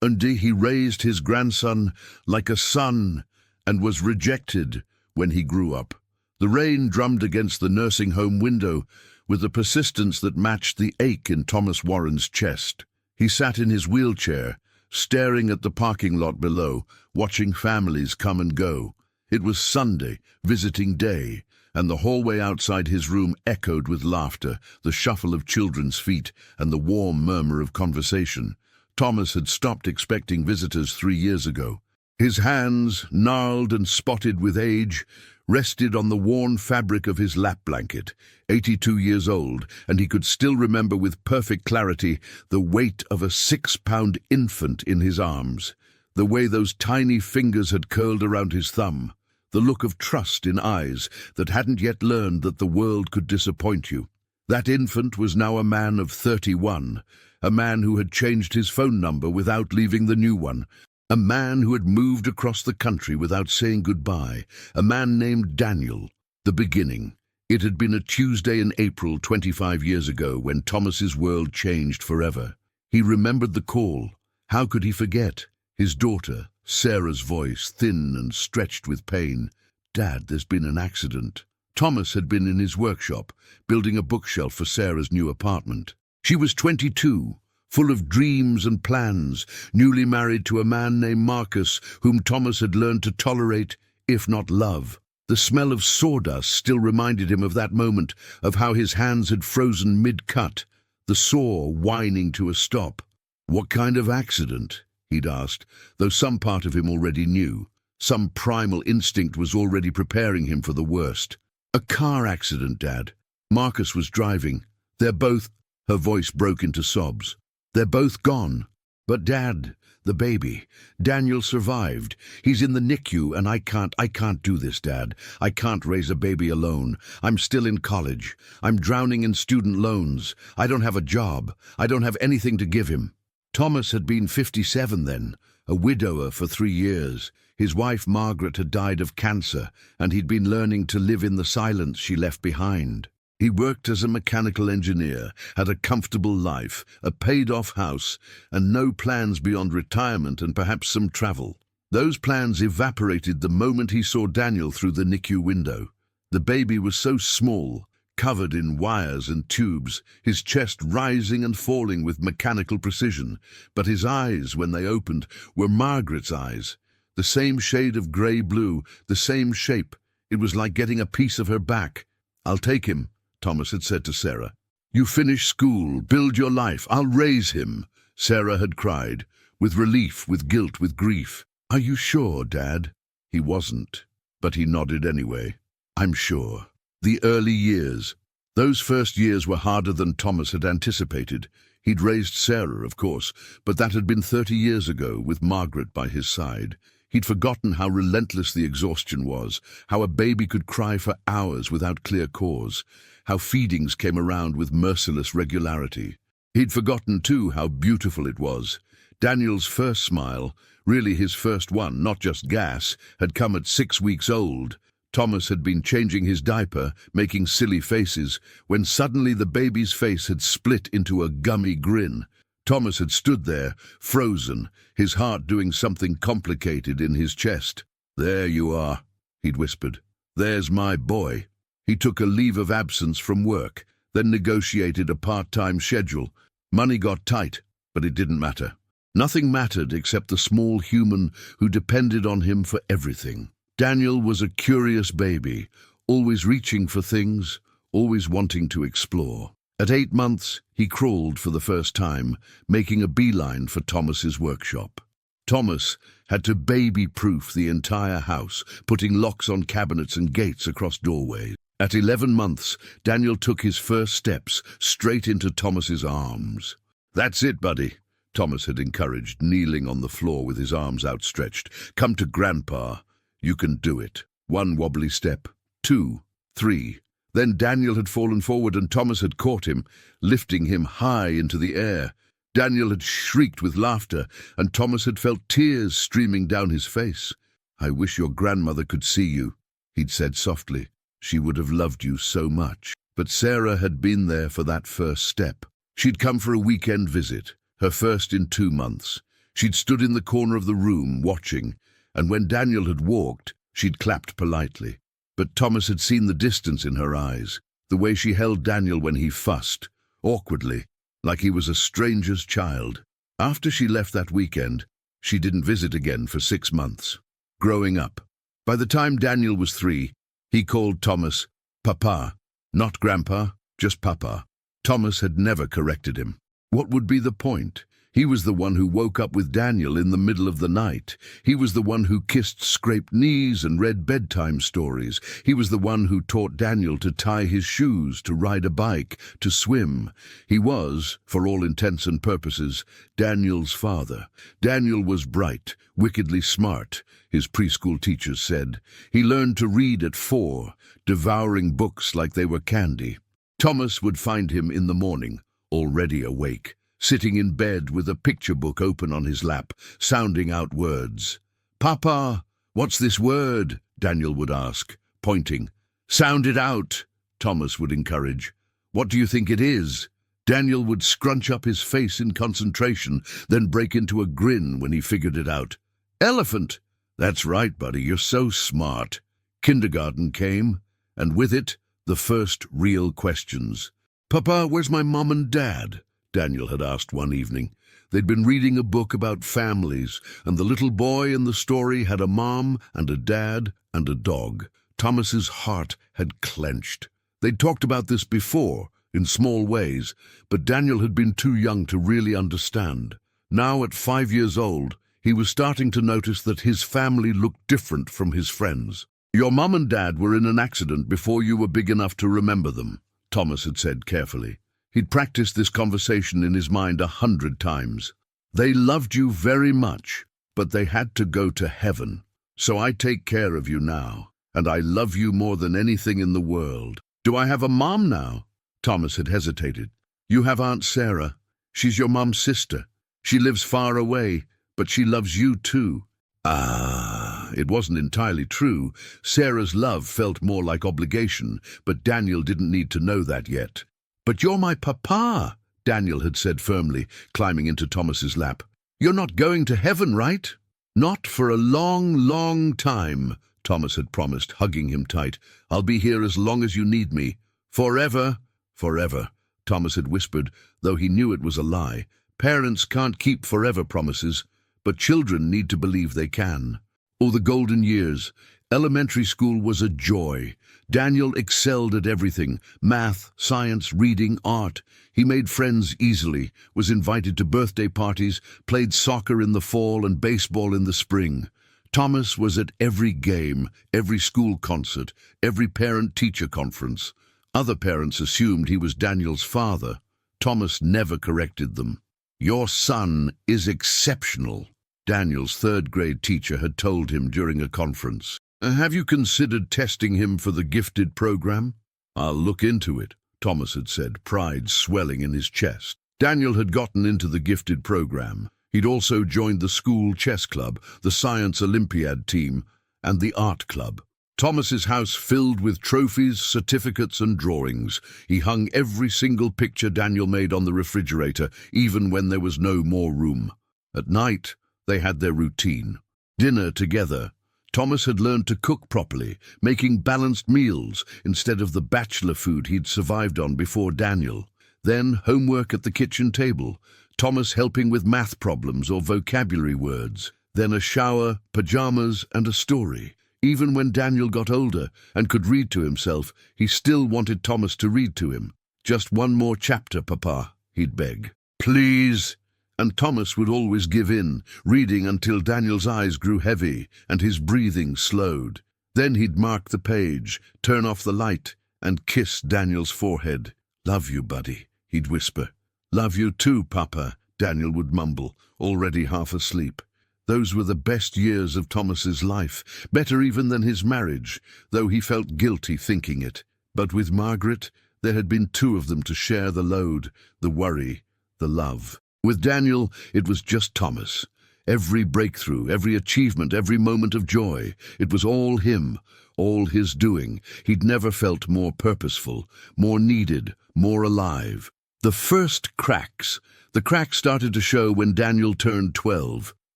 and he raised his grandson like a son and was rejected when he grew up. The rain drummed against the nursing home window with a persistence that matched the ache in Thomas Warren's chest. He sat in his wheelchair, staring at the parking lot below, watching families come and go. It was Sunday, visiting day, and the hallway outside his room echoed with laughter, the shuffle of children's feet, and the warm murmur of conversation. Thomas had stopped expecting visitors 3 years ago. His hands, gnarled and spotted with age, rested on the worn fabric of his lap blanket. 82 years old, and he could still remember with perfect clarity the weight of a 6-pound infant in his arms, the way those tiny fingers had curled around his thumb, the look of trust in eyes that hadn't yet learned that the world could disappoint you. That infant was now a man of 31, a man who had changed his phone number without leaving the new one, a man who had moved across the country without saying goodbye, a man named Daniel. The beginning. It had been a Tuesday in April 25 years ago when Thomas's world changed forever. He remembered the call. How could he forget? His daughter, Sarah's voice, thin and stretched with pain. "Dad, there's been an accident." Thomas had been in his workshop, building a bookshelf for Sarah's new apartment. She was 22, full of dreams and plans, newly married to a man named Marcus, whom Thomas had learned to tolerate, if not love. The smell of sawdust still reminded him of that moment, of how his hands had frozen mid-cut, the saw whining to a stop. What kind of accident? He'd asked, though some part of him already knew. Some primal instinct was already preparing him for the worst. "A car accident, Dad. Marcus was driving. They're both—" Her voice broke into sobs. "They're both gone. But Dad, the baby, Daniel survived. He's in the NICU and I can't do this, Dad. I can't raise a baby alone. I'm still in college. I'm drowning in student loans. I don't have a job. I don't have anything to give him." Thomas had been 57 then, a widower for 3 years. His wife Margaret had died of cancer, and he'd been learning to live in the silence she left behind. He worked as a mechanical engineer, had a comfortable life, a paid-off house, and no plans beyond retirement and perhaps some travel. Those plans evaporated the moment he saw Daniel through the NICU window. The baby was so small, covered in wires and tubes, his chest rising and falling with mechanical precision, but his eyes, when they opened, were Margaret's eyes. The same shade of grey-blue, the same shape. It was like getting a piece of her back. "I'll take him," Thomas had said to Sarah. "You finish school, build your life, I'll raise him," Sarah had cried, with relief, with guilt, with grief. "Are you sure, Dad?" He wasn't, but he nodded anyway. "I'm sure." The early years. Those first years were harder than Thomas had anticipated. He'd raised Sarah, of course, but that had been 30 years ago, with Margaret by his side. He'd forgotten how relentless the exhaustion was, how a baby could cry for hours without clear cause, how feedings came around with merciless regularity. He'd forgotten, too, how beautiful it was. Daniel's first smile, really his first one, not just gas, had come at 6 weeks old. Thomas had been changing his diaper, making silly faces, when suddenly the baby's face had split into a gummy grin. Thomas had stood there, frozen, his heart doing something complicated in his chest. "There you are," he'd whispered. "There's my boy." He took a leave of absence from work, then negotiated a part-time schedule. Money got tight, but it didn't matter. Nothing mattered except the small human who depended on him for everything. Daniel was a curious baby, always reaching for things, always wanting to explore. At 8 months, he crawled for the first time, making a beeline for Thomas's workshop. Thomas had to baby-proof the entire house, putting locks on cabinets and gates across doorways. At 11 months, Daniel took his first steps straight into Thomas's arms. "That's it, buddy," Thomas had encouraged, kneeling on the floor with his arms outstretched. "Come to Grandpa. You can do it." 1 wobbly step, 2, 3. Then Daniel had fallen forward and Thomas had caught him, lifting him high into the air. Daniel had shrieked with laughter, and Thomas had felt tears streaming down his face. "I wish your grandmother could see you," he'd said softly. "She would have loved you so much." But Sarah had been there for that first step. She'd come for a weekend visit, her first in 2 months. She'd stood in the corner of the room, watching, and when Daniel had walked, she'd clapped politely. But Thomas had seen the distance in her eyes, the way she held Daniel when he fussed, awkwardly, like he was a stranger's child. After she left that weekend, she didn't visit again for 6 months. Growing up. By the time Daniel was 3, he called Thomas Papa, not Grandpa, just Papa. Thomas had never corrected him. What would be the point? He was the one who woke up with Daniel in the middle of the night. He was the one who kissed scraped knees and read bedtime stories. He was the one who taught Daniel to tie his shoes, to ride a bike, to swim. He was, for all intents and purposes, Daniel's father. Daniel was bright, wickedly smart, his preschool teachers said. He learned to read at 4, devouring books like they were candy. Thomas would find him in the morning, already awake, sitting in bed with a picture book open on his lap, sounding out words. "Papa, what's this word?" Daniel would ask, pointing. "Sound it out," Thomas would encourage. "What do you think it is?" Daniel would scrunch up his face in concentration, then break into a grin when he figured it out. "Elephant." "That's right, buddy, you're so smart." Kindergarten came, and with it, the first real questions. "Papa, where's my mom and dad?" Daniel had asked one evening. They'd been reading a book about families, and the little boy in the story had a mom and a dad and a dog. Thomas's heart had clenched. They'd talked about this before, in small ways, but Daniel had been too young to really understand. Now, at 5 years old, he was starting to notice that his family looked different from his friends. "Your mom and dad were in an accident before you were big enough to remember them," Thomas had said carefully. He'd practiced this conversation in his mind 100 times. "They loved you very much, but they had to go to heaven. So I take care of you now, and I love you more than anything in the world." "Do I have a mom now?" Thomas had hesitated. "You have Aunt Sarah. She's your mom's sister. She lives far away, but she loves you too." It wasn't entirely true. Sarah's love felt more like obligation, but Daniel didn't need to know that yet. "But you're my papa," Daniel had said firmly, climbing into Thomas's lap. "You're not going to heaven, right?" "Not for a long, long time," Thomas had promised, hugging him tight. "I'll be here as long as you need me. Forever." "Forever," Thomas had whispered, though he knew it was a lie. Parents can't keep forever promises, but children need to believe they can. Oh, the golden years. Elementary school was a joy. Daniel excelled at everything: math, science, reading, art. He made friends easily, was invited to birthday parties, played soccer in the fall and baseball in the spring. Thomas was at every game, every school concert, every parent-teacher conference. Other parents assumed he was Daniel's father. Thomas never corrected them. "Your son is exceptional," Daniel's third-grade teacher had told him during a conference. "Have you considered testing him for the gifted program?" "I'll look into it," Thomas had said, pride swelling in his chest. Daniel had gotten into the gifted program. He'd also joined the school chess club, the science Olympiad team, and the art club. Thomas's house filled with trophies, certificates, and drawings. He hung every single picture Daniel made on the refrigerator, even when there was no more room. At night, they had their routine. Dinner together. Thomas had learned to cook properly, making balanced meals instead of the bachelor food he'd survived on before Daniel. Then homework at the kitchen table, Thomas helping with math problems or vocabulary words. Then a shower, pajamas, and a story. Even when Daniel got older and could read to himself, he still wanted Thomas to read to him. "Just one more chapter, Papa," he'd beg. "Please." And Thomas would always give in, reading until Daniel's eyes grew heavy and his breathing slowed. Then he'd mark the page, turn off the light, and kiss Daniel's forehead. "Love you, buddy," he'd whisper. "Love you too, Papa," Daniel would mumble, already half asleep. Those were the best years of Thomas's life, better even than his marriage, though he felt guilty thinking it. But with Margaret, there had been 2 of them to share the load, the worry, the love. With Daniel, it was just Thomas. Every breakthrough, every achievement, every moment of joy, it was all him, all his doing. He'd never felt more purposeful, more needed, more alive. The first cracks, The cracks started to show when Daniel turned 12.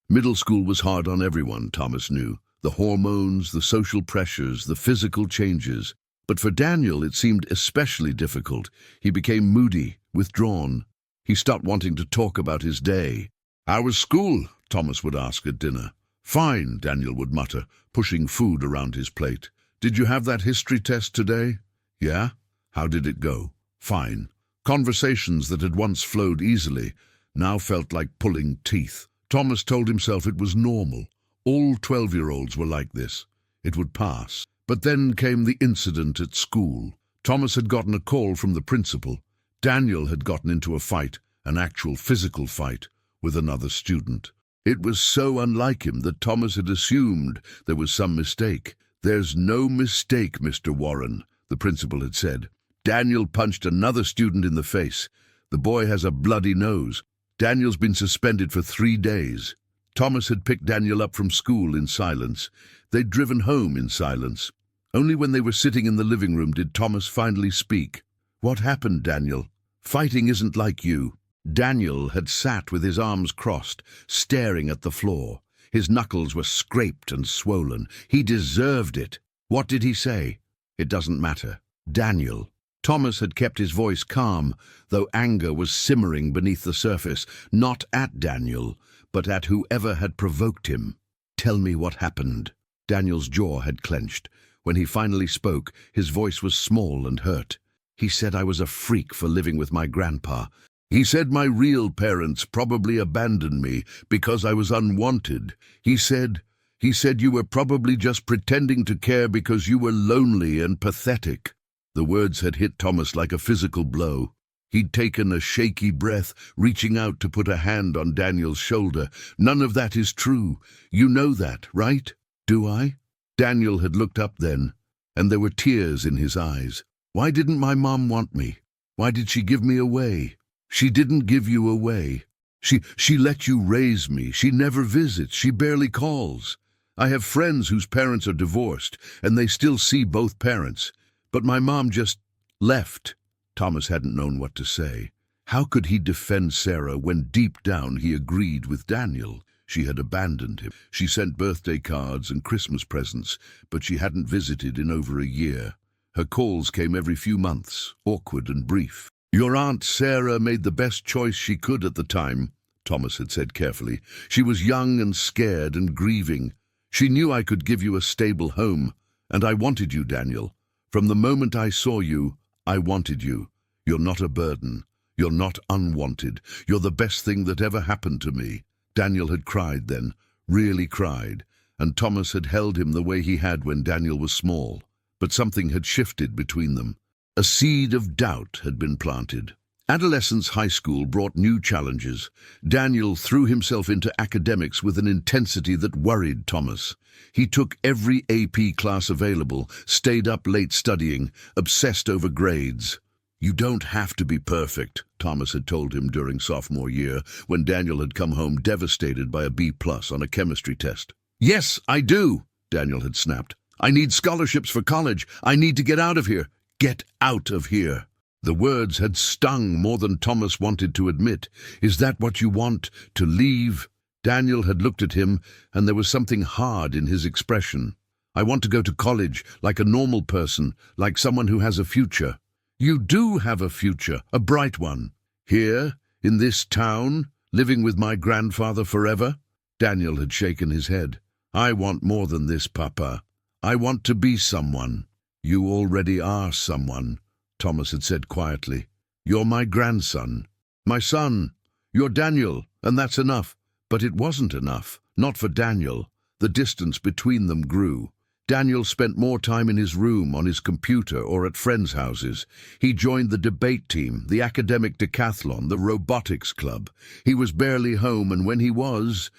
Middle school was hard on everyone, Thomas knew. The hormones, the social pressures, the physical changes. But for Daniel, it seemed especially difficult. He became moody, withdrawn. He stopped wanting to talk about his day. "How was school?" Thomas would ask at dinner. "Fine," Daniel would mutter, pushing food around his plate. "Did you have that history test today?" "Yeah." "How did it go?" "Fine." Conversations that had once flowed easily now felt like pulling teeth. Thomas told himself it was normal. All 12-year-olds were like this. It would pass. But then came the incident at school. Thomas had gotten a call from the principal. Daniel had gotten into a fight, an actual physical fight, with another student. It was so unlike him that Thomas had assumed there was some mistake. "There's no mistake, Mr. Warren," the principal had said. "Daniel punched another student in the face. The boy has a bloody nose. Daniel's been suspended for 3 days." Thomas had picked Daniel up from school in silence. They'd driven home in silence. Only when they were sitting in the living room did Thomas finally speak. "What happened, Daniel? Fighting isn't like you." Daniel had sat with his arms crossed, staring at the floor. His knuckles were scraped and swollen. He deserved it. What did he say? "It doesn't matter." "Daniel." Thomas had kept his voice calm, though anger was simmering beneath the surface, not at Daniel, but at whoever had provoked him. "Tell me what happened." Daniel's jaw had clenched. When he finally spoke, his voice was small and hurt. "He said I was a freak for living with my grandpa. He said my real parents probably abandoned me because I was unwanted. He said you were probably just pretending to care because you were lonely and pathetic." The words had hit Thomas like a physical blow. He'd taken a shaky breath, reaching out to put a hand on Daniel's shoulder. "None of that is true. You know that, right?" "Do I?" Daniel had looked up then, and there were tears in his eyes. "Why didn't my mom want me? Why did she give me away?" "She didn't give you away. She let you raise me. She never visits. She barely calls. I have friends whose parents are divorced, and they still see both parents. But my mom just left." Thomas hadn't known what to say. How could he defend Sarah when deep down he agreed with Daniel? She had abandoned him. She sent birthday cards and Christmas presents, but she hadn't visited in over a year. Her calls came every few months, awkward and brief. "Your Aunt Sarah made the best choice she could at the time," Thomas had said carefully. "She was young and scared and grieving. She knew I could give you a stable home, and I wanted you, Daniel. From the moment I saw you, I wanted you. You're not a burden. You're not unwanted. You're the best thing that ever happened to me." Daniel had cried then, really cried, and Thomas had held him the way he had when Daniel was small. But something had shifted between them. A seed of doubt had been planted. Adolescence high school brought new challenges. Daniel threw himself into academics with an intensity that worried Thomas. He took every AP class available, stayed up late studying, obsessed over grades. "You don't have to be perfect," Thomas had told him during sophomore year, when Daniel had come home devastated by a B+ on a chemistry test. "Yes, I do," Daniel had snapped. "I need scholarships for college. I need to get out of here. Get out of here." The words had stung more than Thomas wanted to admit. "Is that what you want, to leave?" Daniel had looked at him, and there was something hard in his expression. "I want to go to college, like a normal person, like someone who has a future." "You do have a future, a bright one." "Here, in this town, living with my grandfather forever?" Daniel had shaken his head. "I want more than this, Papa. I want to be someone." "You already are someone," Thomas had said quietly. "You're my grandson. My son. You're Daniel, and that's enough." But it wasn't enough. Not for Daniel. The distance between them grew. Daniel spent more time in his room, on his computer, or at friends' houses. He joined the debate team, the academic decathlon, the robotics club. He was barely home, and when he was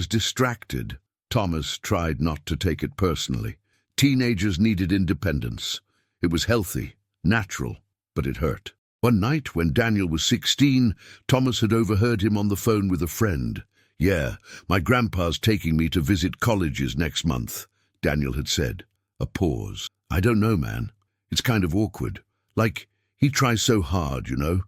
distracted. Thomas tried not to take it personally. Teenagers needed independence. It was healthy, natural, but it hurt. One night, when Daniel was 16, Thomas had overheard him on the phone with a friend. "Yeah, my grandpa's taking me to visit colleges next month," Daniel had said. A pause. "I don't know, man. It's kind of awkward. Like, he tries so hard, you know.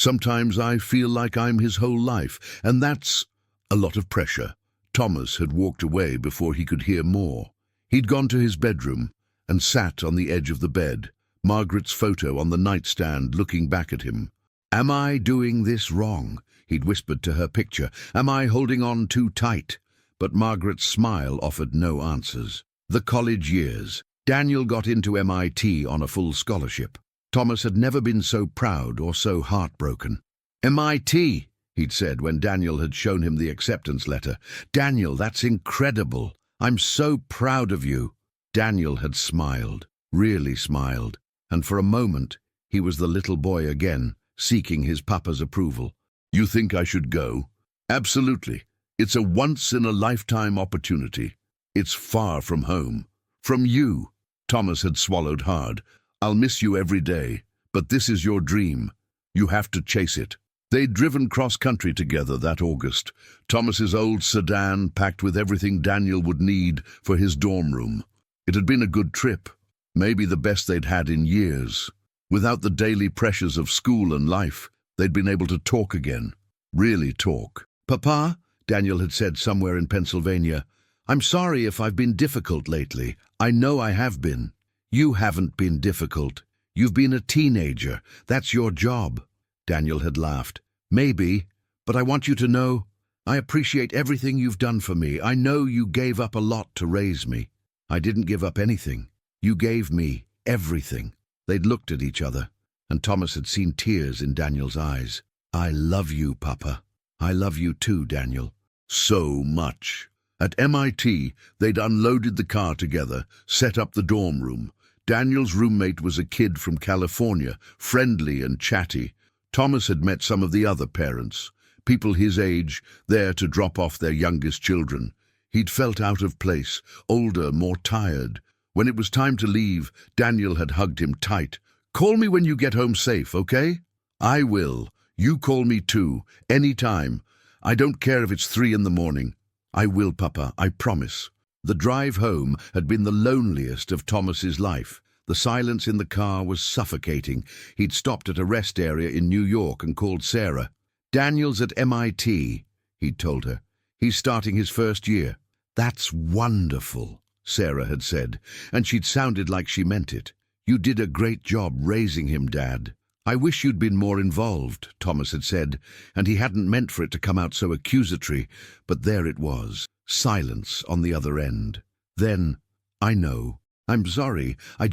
Sometimes I feel like I'm his whole life, and that's a lot of pressure." Thomas had walked away before he could hear more. He'd gone to his bedroom and sat on the edge of the bed, Margaret's photo on the nightstand looking back at him. "Am I doing this wrong?" he'd whispered to her picture. "Am I holding on too tight?" But Margaret's smile offered no answers. The college years. Daniel got into MIT on a full scholarship. Thomas had never been so proud or so heartbroken. "MIT," he'd said when Daniel had shown him the acceptance letter. "Daniel, that's incredible. I'm so proud of you." Daniel had smiled, really smiled, and for a moment he was the little boy again, seeking his papa's approval. "You think I should go?" "Absolutely. It's a once-in-a-lifetime opportunity. It's far from home. From you." Thomas had swallowed hard. "I'll miss you every day, but this is your dream. You have to chase it." They'd driven cross-country together that August, Thomas's old sedan packed with everything Daniel would need for his dorm room. It had been a good trip, maybe the best they'd had in years. Without the daily pressures of school and life, they'd been able to talk again, really talk. "Papa," Daniel had said somewhere in Pennsylvania, "I'm sorry if I've been difficult lately. I know I have been." "You haven't been difficult. You've been a teenager. That's your job." Daniel had laughed. "Maybe, but I want you to know, I appreciate everything you've done for me. I know you gave up a lot to raise me." "I didn't give up anything. You gave me everything." They'd looked at each other, and Thomas had seen tears in Daniel's eyes. "I love you, Papa. I love you too, Daniel. So much." At MIT, they'd unloaded the car together, set up the dorm room. Daniel's roommate was a kid from California, friendly and chatty. Thomas had met some of the other parents, people his age, there to drop off their youngest children. He'd felt out of place, older, more tired. When it was time to leave, Daniel had hugged him tight. "Call me when you get home safe, okay?" "I will. You call me too, any time. I don't care if it's 3 in the morning. "I will, Papa, I promise." The drive home had been the loneliest of Thomas's life. The silence in the car was suffocating. He'd stopped at a rest area in New York and called Sarah. "Daniel's at MIT, he'd told her. "He's starting his first year." "That's wonderful," Sarah had said, and she'd sounded like she meant it. "You did a great job raising him, Dad." "I wish you'd been more involved," Thomas had said, and he hadn't meant for it to come out so accusatory, but there it was, silence on the other end. Then, "I know. I'm sorry. I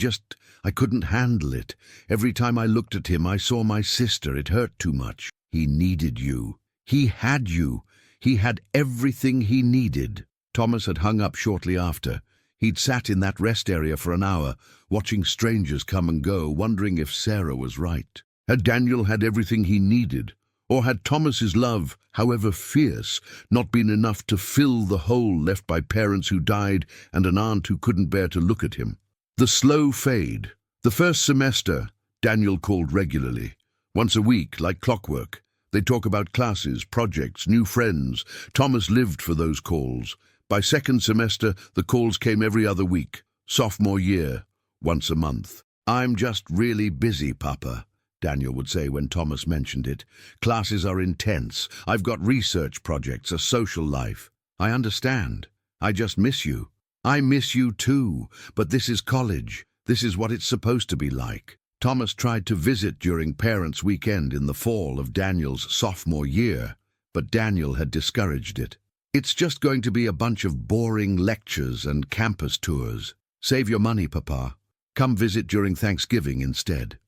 couldn't handle it. Every time I looked at him, I saw my sister. It hurt too much. He needed you. He had you. He had everything he needed." Thomas had hung up shortly after. He'd sat in that rest area for an hour, watching strangers come and go, wondering if Sarah was right. Had Daniel had everything he needed? Or had Thomas's love, however fierce, not been enough to fill the hole left by parents who died and an aunt who couldn't bear to look at him? The slow fade. The first semester, Daniel called regularly. Once a week, like clockwork. They'd talk about classes, projects, new friends. Thomas lived for those calls. By second semester, the calls came every other week. Sophomore year, once a month. "I'm just really busy, Papa," Daniel would say when Thomas mentioned it. "Classes are intense. I've got research projects, a social life." "I understand. I just miss you." "I miss you too, but this is college. This is what it's supposed to be like." Thomas tried to visit during Parents' Weekend in the fall of Daniel's sophomore year, but Daniel had discouraged it. "It's just going to be a bunch of boring lectures and campus tours. Save your money, Papa. Come visit during Thanksgiving instead."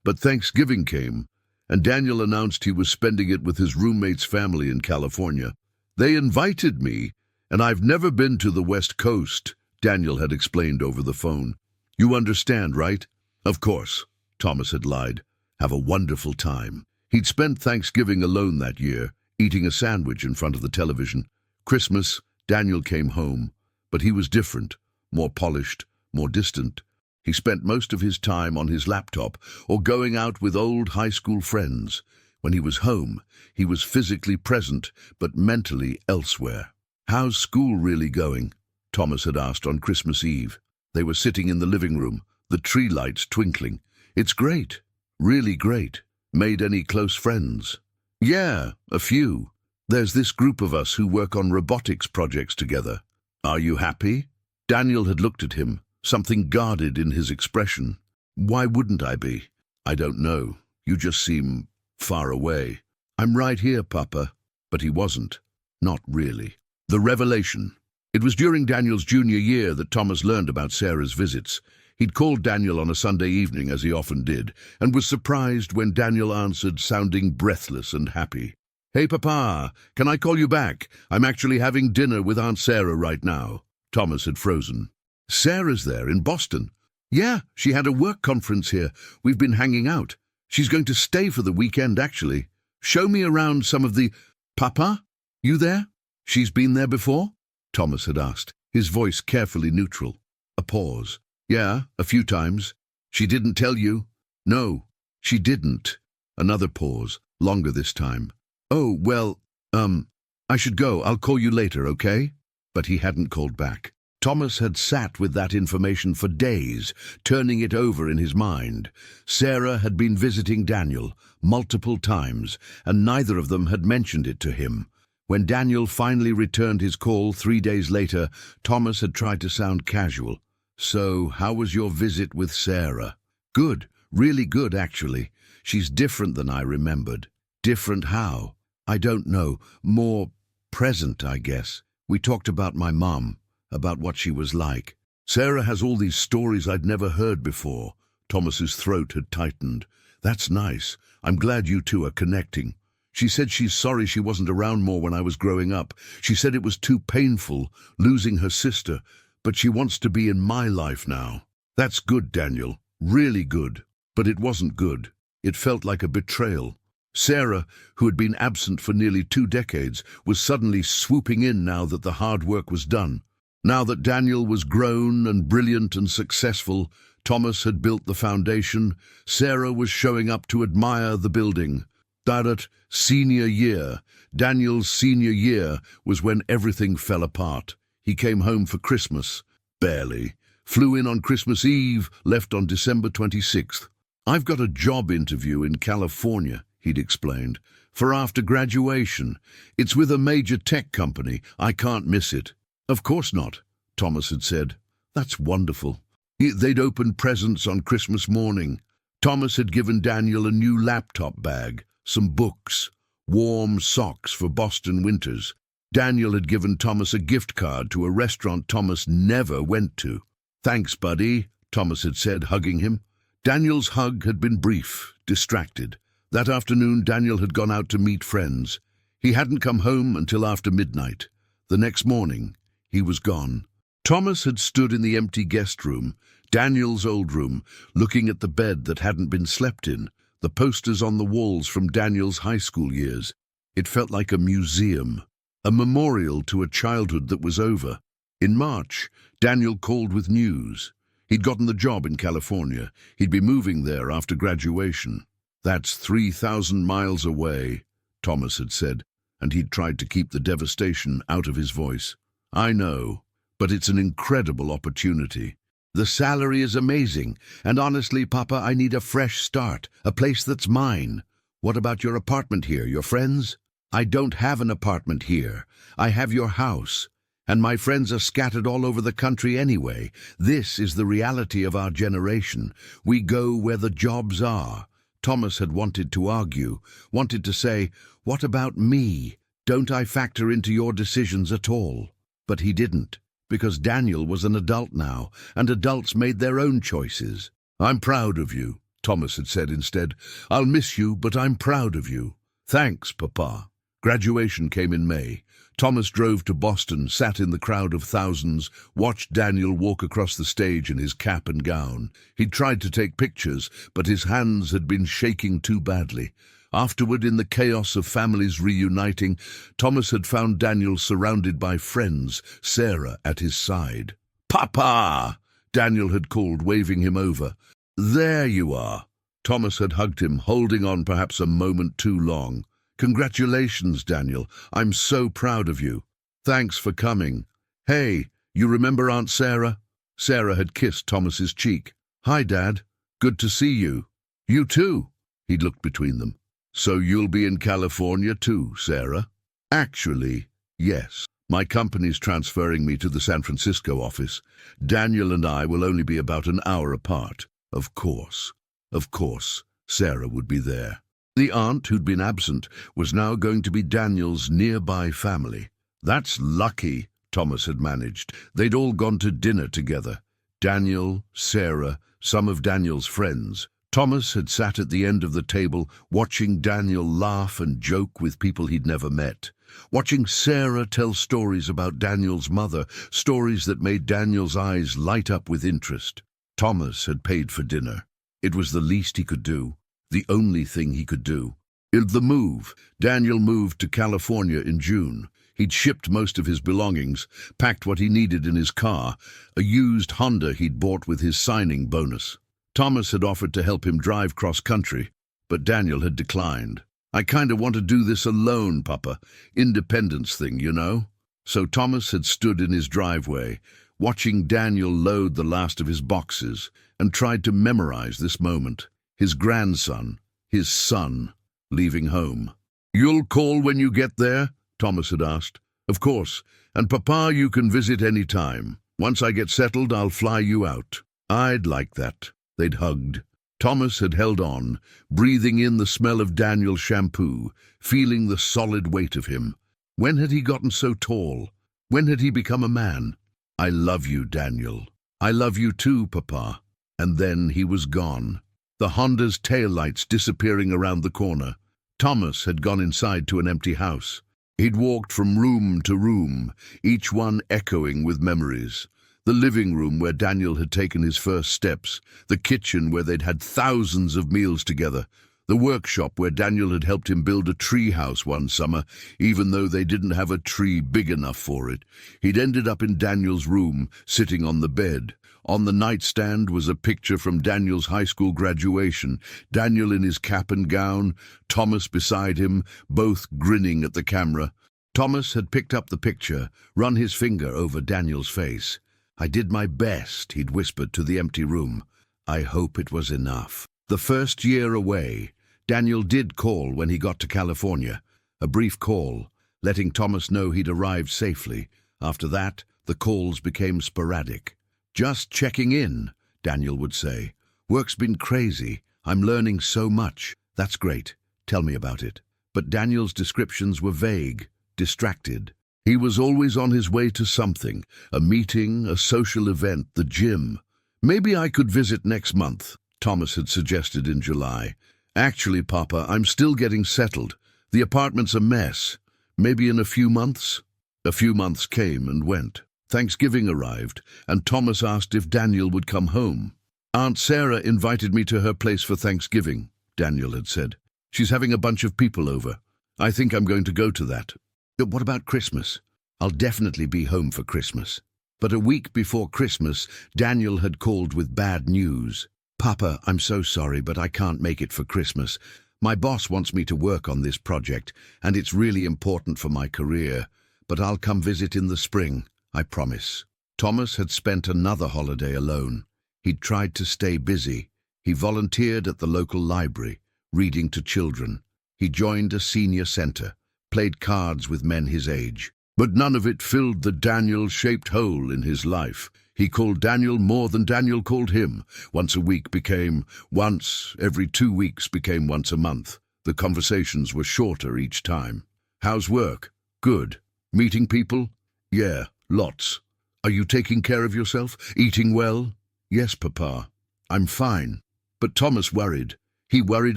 But Thanksgiving came, and Daniel announced he was spending it with his roommate's family in California. "They invited me, and I've never been to the West Coast," Daniel had explained over the phone. "You understand, right?" "Of course," Thomas had lied. "Have a wonderful time." He'd spent Thanksgiving alone that year, eating a sandwich in front of the television. Christmas, Daniel came home, but he was different, more polished, more distant. He spent most of his time on his laptop or going out with old high school friends. When he was home, he was physically present, but mentally elsewhere. "How's school really going?" Thomas had asked on Christmas Eve. They were sitting in the living room, the tree lights twinkling. "It's great, really great." Made any close friends? Yeah, a few. There's this group of us who work on robotics projects together. Are you happy? Daniel had looked at him, something guarded in his expression. Why wouldn't I be? I don't know. You just seem far away. I'm right here, Papa. But he wasn't. Not really. The revelation. It was during Daniel's junior year that Thomas learned about Sarah's visits. He'd called Daniel on a Sunday evening, as he often did, and was surprised when Daniel answered, sounding breathless and happy. Hey, Papa, can I call you back? I'm actually having dinner with Aunt Sarah right now. Thomas had frozen. Sarah's there in Boston. Yeah, she had a work conference here. We've been hanging out. She's going to stay for the weekend, actually. Show me around some of the... Papa? You there? She's been there before? Thomas had asked, his voice carefully neutral. A pause. Yeah, a few times. She didn't tell you? No, she didn't. Another pause, longer this time. Oh, well, I should go. I'll call you later, okay? But he hadn't called back. Thomas had sat with that information for days, turning it over in his mind. Sarah had been visiting Daniel multiple times, and neither of them had mentioned it to him. When Daniel finally returned his call 3 days later, Thomas had tried to sound casual. So, how was your visit with Sarah? Good, really good, actually. She's different than I remembered. Different how? I don't know. More present, I guess. We talked about my mom, about what she was like. Sarah has all these stories I'd never heard before. Thomas's throat had tightened. That's nice. I'm glad you two are connecting. She said she's sorry she wasn't around more when I was growing up. She said it was too painful, losing her sister, but she wants to be in my life now. That's good, Daniel. Really good. But it wasn't good. It felt like a betrayal. Sarah, who had been absent for nearly 2 decades, was suddenly swooping in now that the hard work was done. Now that Daniel was grown and brilliant and successful, Thomas had built the foundation, Sarah was showing up to admire the building. That senior year, Daniel's senior year, was when everything fell apart. He came home for Christmas. Barely. Flew in on Christmas Eve, left on December 26th. I've got a job interview in California, he'd explained, for after graduation. It's with a major tech company. I can't miss it. Of course not, Thomas had said. That's wonderful. They'd opened presents on Christmas morning. Thomas had given Daniel a new laptop bag, some books, warm socks for Boston winters. Daniel had given Thomas a gift card to a restaurant Thomas never went to. Thanks, buddy, Thomas had said, hugging him. Daniel's hug had been brief, distracted. That afternoon, Daniel had gone out to meet friends. He hadn't come home until after midnight. The next morning, he was gone. Thomas had stood in the empty guest room, Daniel's old room, looking at the bed that hadn't been slept in, the posters on the walls from Daniel's high school years. It felt like a museum, a memorial to a childhood that was over. In March, Daniel called with news. He'd gotten the job in California. He'd be moving there after graduation. That's 3,000 miles away, Thomas had said, and he'd tried to keep the devastation out of his voice. I know, but it's an incredible opportunity. The salary is amazing, and honestly, Papa, I need a fresh start, a place that's mine. What about your apartment here, your friends? I don't have an apartment here. I have your house. And my friends are scattered all over the country anyway. This is the reality of our generation. We go where the jobs are. Thomas had wanted to argue, wanted to say, what about me? Don't I factor into your decisions at all? But he didn't, because Daniel was an adult now, and adults made their own choices. I'm proud of you, Thomas had said instead. I'll miss you, but I'm proud of you. Thanks, Papa. Graduation came in May. Thomas drove to Boston, sat in the crowd of thousands, watched Daniel walk across the stage in his cap and gown. He'd tried to take pictures, but his hands had been shaking too badly. Afterward, in the chaos of families reuniting, Thomas had found Daniel surrounded by friends, Sarah at his side. Papa! Daniel had called, waving him over. There you are. Thomas had hugged him, holding on perhaps a moment too long. Congratulations, Daniel. I'm so proud of you. Thanks for coming. Hey, you remember Aunt Sarah? Sarah had kissed Thomas's cheek. Hi, Dad. Good to see you. You too. He looked between them. So you'll be in California too, Sarah? Actually, yes. My company's transferring me to the San Francisco office. Daniel and I will only be about an hour apart. Of course. Of course, Sarah would be there. The aunt who'd been absent was now going to be Daniel's nearby family. That's lucky, Thomas had managed. They'd all gone to dinner together. Daniel, Sarah, some of Daniel's friends. Thomas had sat at the end of the table watching Daniel laugh and joke with people he'd never met. Watching Sarah tell stories about Daniel's mother, stories that made Daniel's eyes light up with interest. Thomas had paid for dinner. It was the least he could do, the only thing he could do. The move. Daniel moved to California in June. He'd shipped most of his belongings, packed what he needed in his car, a used Honda he'd bought with his signing bonus. Thomas had offered to help him drive cross-country, but Daniel had declined. I kind of want to do this alone, Papa. Independence thing, you know? So Thomas had stood in his driveway, watching Daniel load the last of his boxes, and tried to memorize this moment. His grandson, his son, leaving home. You'll call when you get there? Thomas had asked. Of course, and Papa, you can visit any time. Once I get settled, I'll fly you out. I'd like that. They'd hugged. Thomas had held on, breathing in the smell of Daniel's shampoo, feeling the solid weight of him. When had he gotten so tall? When had he become a man? I love you, Daniel. I love you too, Papa. And then he was gone. The Honda's taillights disappearing around the corner. Thomas had gone inside to an empty house. He'd walked from room to room, each one echoing with memories. The living room where Daniel had taken his first steps, the kitchen where they'd had thousands of meals together, the workshop where Daniel had helped him build a tree house one summer, even though they didn't have a tree big enough for it. He'd ended up in Daniel's room, sitting on the bed. On the nightstand was a picture from Daniel's high school graduation, Daniel in his cap and gown, Thomas beside him, both grinning at the camera. Thomas had picked up the picture, run his finger over Daniel's face. I did my best, he'd whispered to the empty room. I hope it was enough. The first year away, Daniel did call when he got to California. A brief call, letting Thomas know he'd arrived safely. After that, the calls became sporadic. Just checking in, Daniel would say. Work's been crazy. I'm learning so much. That's great. Tell me about it. But Daniel's descriptions were vague, distracted. He was always on his way to something, a meeting, a social event, the gym. Maybe I could visit next month, Thomas had suggested in July. Actually, Papa, I'm still getting settled. The apartment's a mess. Maybe in a few months? A few months came and went. Thanksgiving arrived, and Thomas asked if Daniel would come home. Aunt Sarah invited me to her place for Thanksgiving, Daniel had said. She's having a bunch of people over. I think I'm going to go to that. But what about Christmas? I'll definitely be home for Christmas. But a week before Christmas, Daniel had called with bad news. Papa, I'm so sorry, but I can't make it for Christmas. My boss wants me to work on this project, and it's really important for my career. But I'll come visit in the spring, I promise. Thomas had spent another holiday alone. He'd tried to stay busy. He volunteered at the local library, reading to children. He joined a senior center, played cards with men his age. But none of it filled the Daniel-shaped hole in his life. He called Daniel more than Daniel called him. Once a week became once, every 2 weeks became once a month. The conversations were shorter each time. How's work? Good. Meeting people? Yeah, lots. Are you taking care of yourself? Eating well? Yes, Papa. I'm fine. But Thomas worried. He worried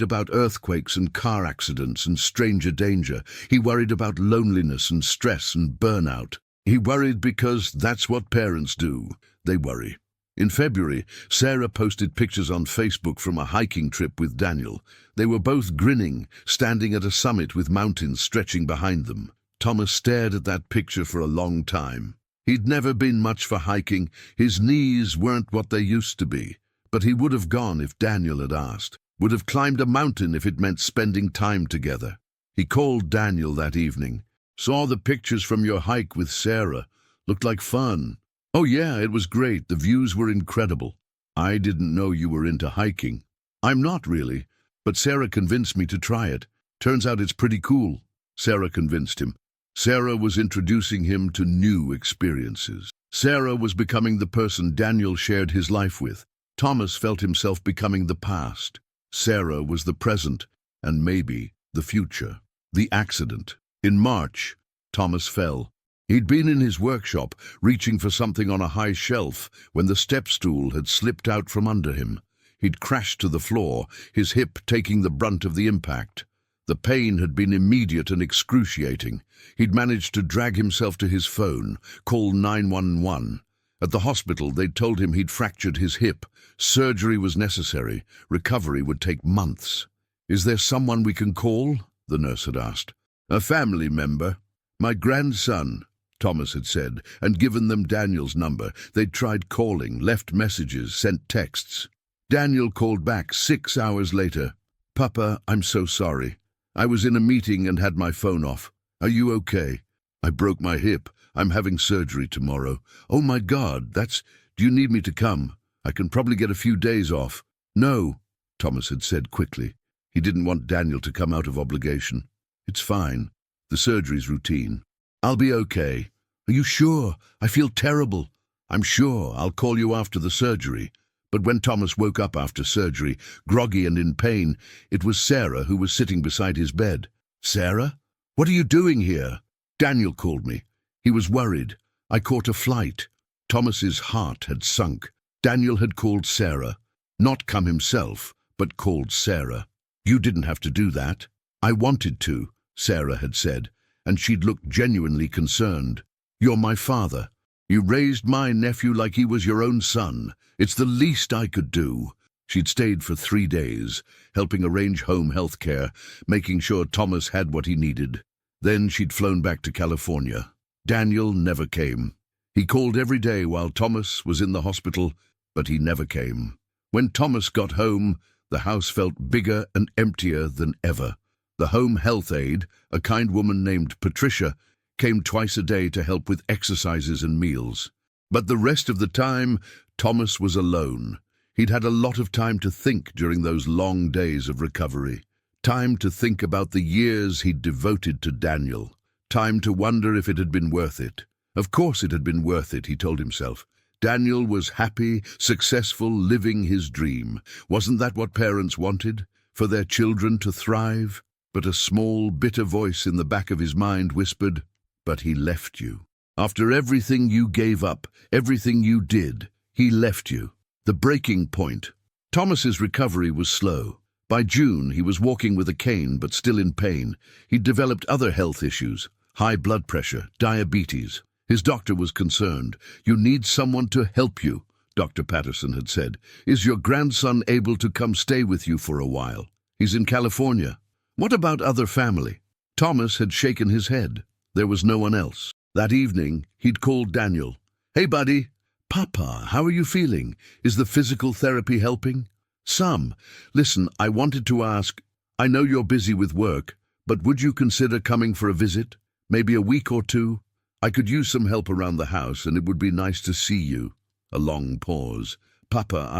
about earthquakes and car accidents and stranger danger. He worried about loneliness and stress and burnout. He worried because that's what parents do. They worry. In February, Sarah posted pictures on Facebook from a hiking trip with Daniel. They were both grinning, standing at a summit with mountains stretching behind them. Thomas stared at that picture for a long time. He'd never been much for hiking. His knees weren't what they used to be. But he would have gone if Daniel had asked. Would have climbed a mountain if it meant spending time together. He called Daniel that evening. Saw the pictures from your hike with Sarah. Looked like fun. Oh yeah, it was great. The views were incredible. I didn't know you were into hiking. I'm not really. But Sarah convinced me to try it. Turns out it's pretty cool. Sarah convinced him. Sarah was introducing him to new experiences. Sarah was becoming the person Daniel shared his life with. Thomas felt himself becoming the past. Sarah was the present, and maybe the future. The accident. In March, Thomas fell. He'd been in his workshop, reaching for something on a high shelf, when the step stool had slipped out from under him. He'd crashed to the floor, his hip taking the brunt of the impact. The pain had been immediate and excruciating. He'd managed to drag himself to his phone, call 911. At the hospital, they'd told him he'd fractured his hip. Surgery was necessary. Recovery would take months. "Is there someone we can call?" the nurse had asked. "A family member. My grandson," Thomas had said, and given them Daniel's number. They'd tried calling, left messages, sent texts. Daniel called back 6 hours later. "Papa, I'm so sorry. I was in a meeting and had my phone off. Are you okay? I broke my hip. I'm having surgery tomorrow." "Oh my God, do you need me to come? I can probably get a few days off." "No," Thomas had said quickly. He didn't want Daniel to come out of obligation. "It's fine. The surgery's routine. I'll be okay." "Are you sure? I feel terrible." "I'm sure. I'll call you after the surgery." But when Thomas woke up after surgery, groggy and in pain, it was Sarah who was sitting beside his bed. "Sarah? What are you doing here?" "Daniel called me. He was worried. I caught a flight." Thomas's heart had sunk. Daniel had called Sarah. Not come himself, but called Sarah. "You didn't have to do that." "I wanted to," Sarah had said, and she'd looked genuinely concerned. "You're my father. You raised my nephew like he was your own son. It's the least I could do." She'd stayed for 3 days, helping arrange home health care, making sure Thomas had what he needed. Then she'd flown back to California. Daniel never came. He called every day while Thomas was in the hospital, but he never came. When Thomas got home, the house felt bigger and emptier than ever. The home health aide, a kind woman named Patricia, came twice a day to help with exercises and meals. But the rest of the time, Thomas was alone. He'd had a lot of time to think during those long days of recovery. Time to think about the years he'd devoted to Daniel. Time to wonder if it had been worth it. Of course it had been worth it, he told himself. Daniel was happy, successful, living his dream. Wasn't that what parents wanted? For their children to thrive? But a small, bitter voice in the back of his mind whispered, "But he left you. After everything you gave up, everything you did, he left you." The breaking point. Thomas's recovery was slow. By June, he was walking with a cane but still in pain. He'd developed other health issues, high blood pressure, diabetes. His doctor was concerned. "You need someone to help you," Dr. Patterson had said. "Is your grandson able to come stay with you for a while? He's in California." "What about other family?" Thomas had shaken his head. There was no one else. That evening, he'd called Daniel. "Hey, buddy." "Papa, how are you feeling? Is the physical therapy helping?" "Some. Listen, I wanted to ask, I know you're busy with work, but would you consider coming for a visit? Maybe a week or 2? I could use some help around the house, and it would be nice to see you." A long pause. "Papa,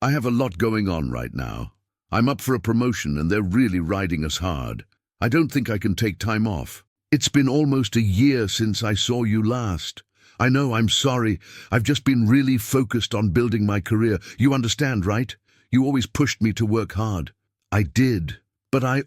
I have a lot going on right now. I'm up for a promotion, and they're really riding us hard. I don't think I can take time off. It's been almost a year since I saw you last. I know, I'm sorry. I've just been really focused on building my career. You understand, right? You always pushed me to work hard." "I did. But I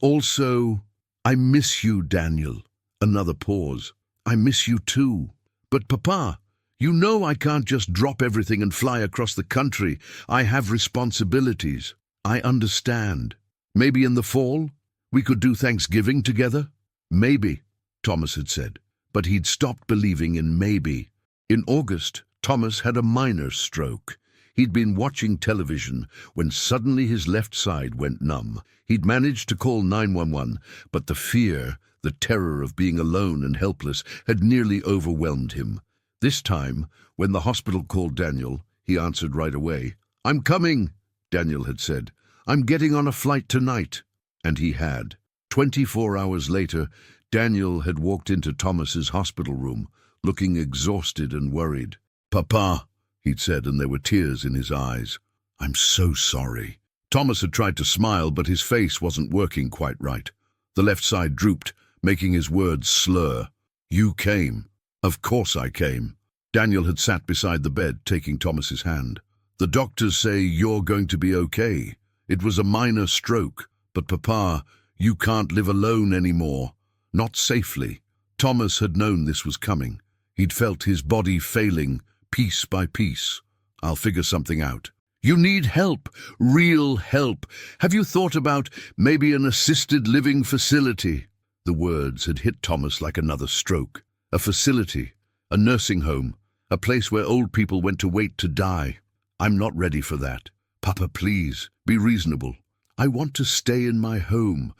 miss you, Daniel." Another pause. "I miss you too. But Papa, you know I can't just drop everything and fly across the country. I have responsibilities." "I understand. Maybe in the fall, we could do Thanksgiving together?" "Maybe," Thomas had said. But he'd stopped believing in maybe. In August, Thomas had a minor stroke. He'd been watching television when suddenly his left side went numb. He'd managed to call 911, but the fear, the terror of being alone and helpless, had nearly overwhelmed him. This time, when the hospital called Daniel, he answered right away. "I'm coming," Daniel had said. "I'm getting on a flight tonight." And he had. 24 hours later, Daniel had walked into Thomas's hospital room, looking exhausted and worried. "Papa," he'd said, and there were tears in his eyes. "I'm so sorry." Thomas had tried to smile, but his face wasn't working quite right. The left side drooped, making his words slur. You came. Of course I came. Daniel had sat beside the bed, taking Thomas's hand. The doctors say you're going to be okay. It was a minor stroke, but Papa, you can't live alone anymore. Not safely. Thomas had known this was coming. He'd felt his body failing, piece by piece. I'll figure something out. You need help, real help. Have you thought about maybe an assisted living facility? The words had hit Thomas like another stroke. A facility, a nursing home, a place where old people went to wait to die. I'm not ready for that. Papa, please, be reasonable. I want to stay in my home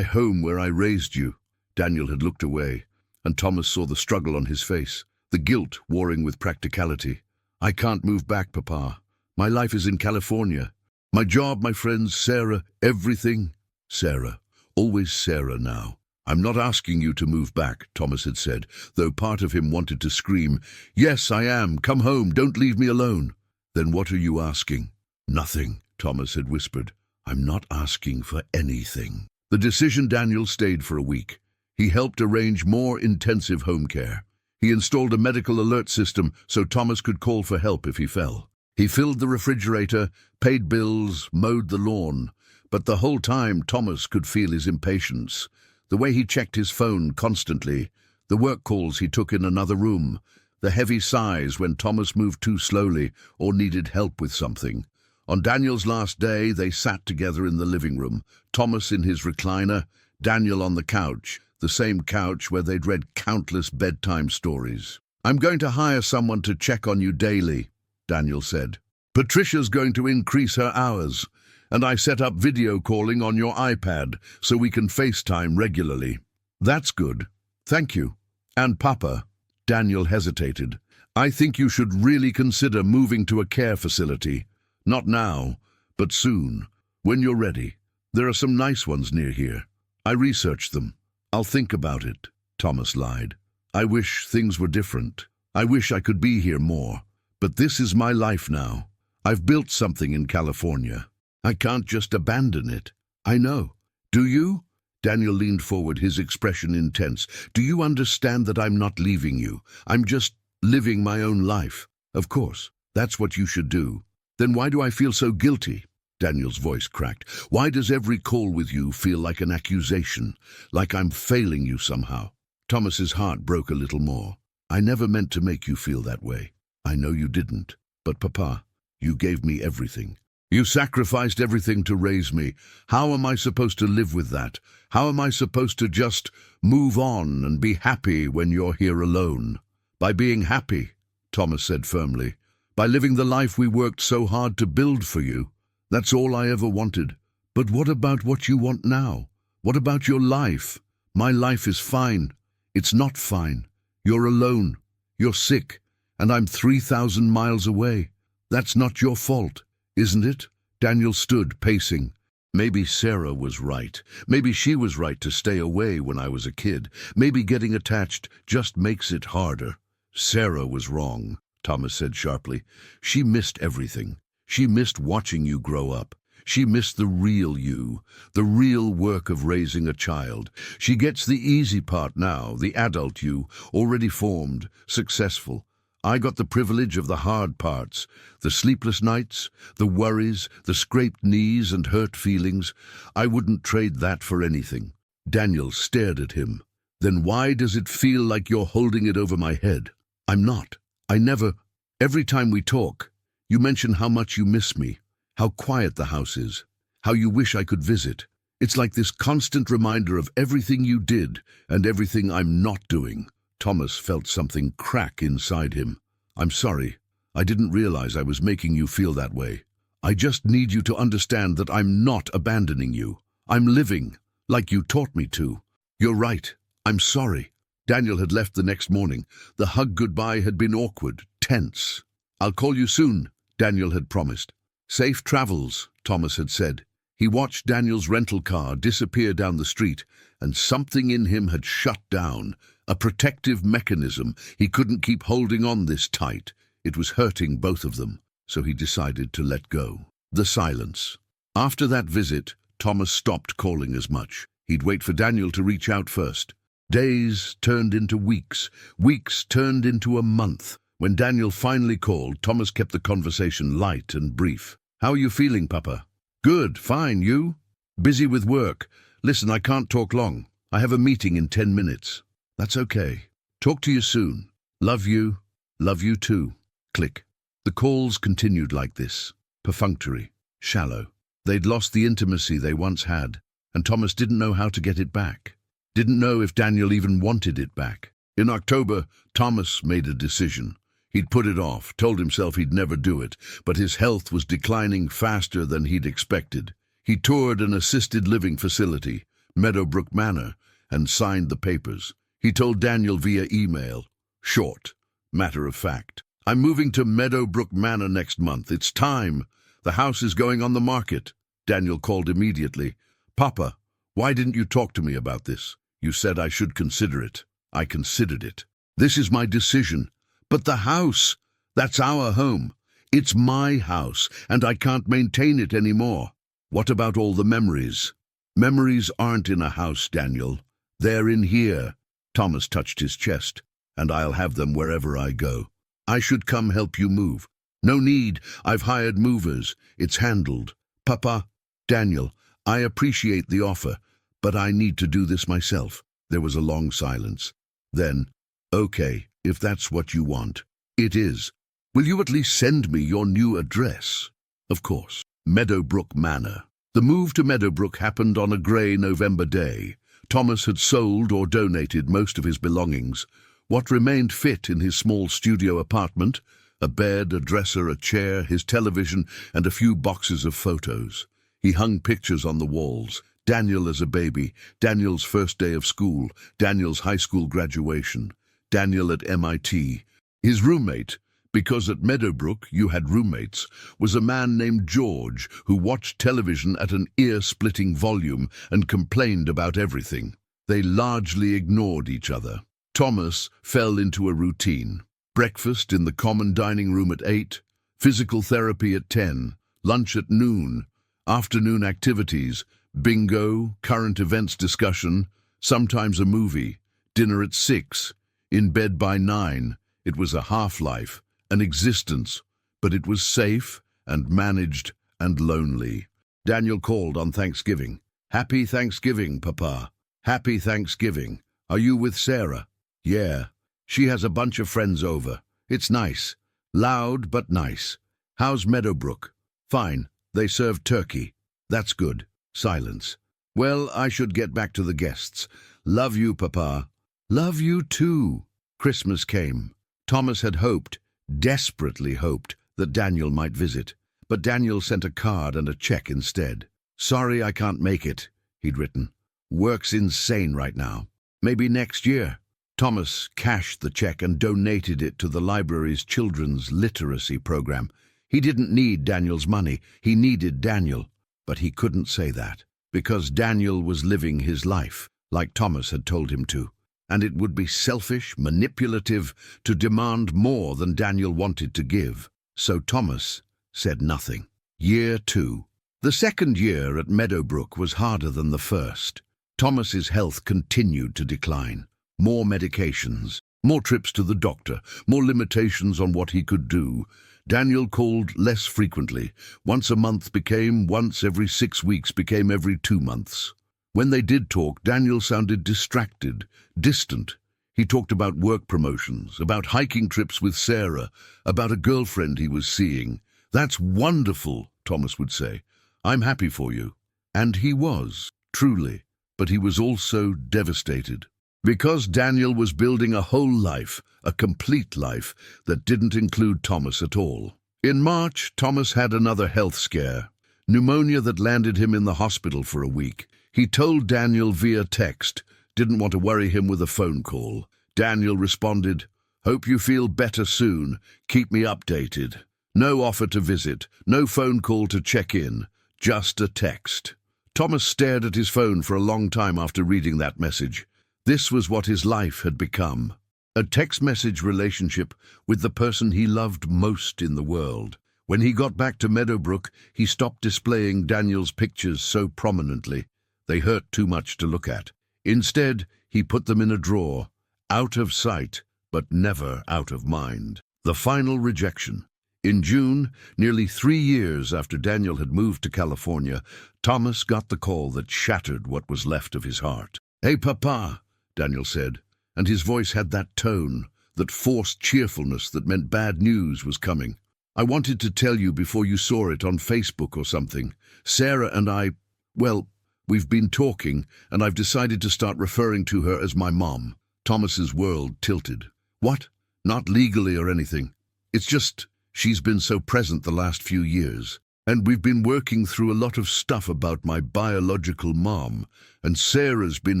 where I raised you. Daniel had looked away, and Thomas saw the struggle on his face, the guilt warring with practicality. I can't move back, Papa. My life is in California. My job, my friends, Sarah, everything. Sarah. Always Sarah now. I'm not asking you to move back, Thomas had said, though part of him wanted to scream, Yes, I am. Come home. Don't leave me alone. Then what are you asking? Nothing, Thomas had whispered. I'm not asking for anything. The decision Daniel stayed for a week. He helped arrange more intensive home care. He installed a medical alert system so Thomas could call for help if he fell. He filled the refrigerator, paid bills, mowed the lawn. But the whole time Thomas could feel his impatience. The way he checked his phone constantly, the work calls he took in another room, the heavy sighs when Thomas moved too slowly or needed help with something. On Daniel's last day, they sat together in the living room, Thomas in his recliner, Daniel on the couch, the same couch where they'd read countless bedtime stories. I'm going to hire someone to check on you daily, Daniel said. Patricia's going to increase her hours, and I set up video calling on your iPad so we can FaceTime regularly. That's good. Thank you. And Papa, Daniel hesitated. I think you should really consider moving to a care facility. Not now, but soon, when you're ready. There are some nice ones near here. I researched them. I'll think about it, Thomas lied. I wish things were different. I wish I could be here more. But this is my life now. I've built something in California. I can't just abandon it. I know. Do you? Daniel leaned forward, his expression intense. Do you understand that I'm not leaving you? I'm just living my own life. Of course, that's what you should do. Then why do I feel so guilty? Daniel's voice cracked. Why does every call with you feel like an accusation, like I'm failing you somehow? Thomas's heart broke a little more. I never meant to make you feel that way. I know you didn't. But Papa, you gave me everything. You sacrificed everything to raise me. How am I supposed to live with that? How am I supposed to just move on and be happy when you're here alone? By being happy, Thomas said firmly. By living the life we worked so hard to build for you. That's all I ever wanted. But what about what you want now? What about your life? My life is fine. It's not fine. You're alone. You're sick. And I'm 3,000 miles away. That's not your fault, isn't it? Daniel stood, pacing. Maybe Sarah was right. Maybe she was right to stay away when I was a kid. Maybe getting attached just makes it harder. Sarah was wrong, Thomas said sharply. She missed everything. She missed watching you grow up. She missed the real you, the real work of raising a child. She gets the easy part now, the adult you, already formed, successful. I got the privilege of the hard parts, the sleepless nights, the worries, the scraped knees and hurt feelings. I wouldn't trade that for anything. Daniel stared at him. Then why does it feel like you're holding it over my head? I'm not. I never. Every time we talk, you mention how much you miss me, how quiet the house is, how you wish I could visit. It's like this constant reminder of everything you did and everything I'm not doing. Thomas felt something crack inside him. I'm sorry. I didn't realize I was making you feel that way. I just need you to understand that I'm not abandoning you. I'm living, like you taught me to. You're right. I'm sorry. Daniel had left the next morning. The hug goodbye had been awkward, tense. I'll call you soon, Daniel had promised. Safe travels, Thomas had said. He watched Daniel's rental car disappear down the street, and something in him had shut down, a protective mechanism. He couldn't keep holding on this tight. It was hurting both of them, so he decided to let go. The silence. After that visit, Thomas stopped calling as much. He'd wait for Daniel to reach out first. Days turned into weeks. Weeks turned into a month. When Daniel finally called, Thomas kept the conversation light and brief. "How are you feeling, Papa?" "Good, fine, you?" "Busy with work. Listen, I can't talk long. I have a meeting in 10 minutes. "That's okay. Talk to you soon. Love you. Love you too." Click. The calls continued like this. Perfunctory. Shallow. They'd lost the intimacy they once had, and Thomas didn't know how to get it back. Didn't know if Daniel even wanted it back. In October, Thomas made a decision. He'd put it off, told himself he'd never do it, but his health was declining faster than he'd expected. He toured an assisted living facility, Meadowbrook Manor, and signed the papers. He told Daniel via email, short, matter of fact, "I'm moving to Meadowbrook Manor next month. It's time. The house is going on the market." Daniel called immediately. "Papa, why didn't you talk to me about this? You said I should consider it. I considered it. This is my decision. But the house, that's our home. It's my house, and I can't maintain it anymore. What about all the memories?" "Memories aren't in a house, Daniel. They're in here." Thomas touched his chest. "And I'll have them wherever I go. I should come help you move." "No need. I've hired movers. It's handled." "Papa." "Daniel, I appreciate the offer, but I need to do this myself." There was a long silence. Then, "Okay, if that's what you want." "It is. Will you at least send me your new address?" "Of course." Meadowbrook Manor. The move to Meadowbrook happened on a grey November day. Thomas had sold or donated most of his belongings. What remained fit in his small studio apartment: a bed, a dresser, a chair, his television, and a few boxes of photos. He hung pictures on the walls. Daniel as a baby, Daniel's first day of school, Daniel's high school graduation, Daniel at MIT. His roommate, because at Meadowbrook you had roommates, was a man named George who watched television at an ear-splitting volume and complained about everything. They largely ignored each other. Thomas fell into a routine. Breakfast in the common dining room at 8, physical therapy at 10, lunch at noon, afternoon activities, bingo, current events discussion, sometimes a movie, dinner at 6, in bed by 9. It was a half-life, an existence, but it was safe and managed and lonely. Daniel called on Thanksgiving. "Happy Thanksgiving, Papa. Happy Thanksgiving. Are you with Sarah?" "Yeah. She has a bunch of friends over. It's nice. Loud, but nice." "How's Meadowbrook?" "Fine. They serve turkey." "That's good." Silence. "Well, I should get back to the guests. Love you, Papa." "Love you too." Christmas came. Thomas had hoped, desperately hoped, that Daniel might visit. But Daniel sent a card and a check instead. "Sorry I can't make it," he'd written. "Work's insane right now. Maybe next year." Thomas cashed the check and donated it to the library's children's literacy program. He didn't need Daniel's money. He needed Daniel. But he couldn't say that, because Daniel was living his life, like Thomas had told him to. And it would be selfish, manipulative, to demand more than Daniel wanted to give. So Thomas said nothing. Year 2. The second year at Meadowbrook was harder than the first. Thomas's health continued to decline. More medications, more trips to the doctor, more limitations on what he could do. Daniel called less frequently. Once a month became once every 6 weeks, became every 2 months. When they did talk, Daniel sounded distracted, distant. He talked about work promotions, about hiking trips with Sarah, about a girlfriend he was seeing. "That's wonderful," Thomas would say. "I'm happy for you." And he was, truly, but he was also devastated. Because Daniel was building a whole life, a complete life, that didn't include Thomas at all. In March, Thomas had another health scare. Pneumonia that landed him in the hospital for a week. He told Daniel via text, didn't want to worry him with a phone call. Daniel responded, "Hope you feel better soon. Keep me updated." No offer to visit, no phone call to check in, just a text. Thomas stared at his phone for a long time after reading that message. This was what his life had become. A text message relationship with the person he loved most in the world. When he got back to Meadowbrook, he stopped displaying Daniel's pictures so prominently. They hurt too much to look at. Instead, he put them in a drawer, out of sight, but never out of mind. The final rejection. In June, nearly 3 years after Daniel had moved to California, Thomas got the call that shattered what was left of his heart. "Hey, Papa," Daniel said, and his voice had that tone, that forced cheerfulness that meant bad news was coming. "I wanted to tell you before you saw it on Facebook or something. Sarah and I, well, we've been talking, and I've decided to start referring to her as my mom." Thomas's world tilted. "What? Not legally or anything. It's just, she's been so present the last few years. And we've been working through a lot of stuff about my biological mom, and Sarah's been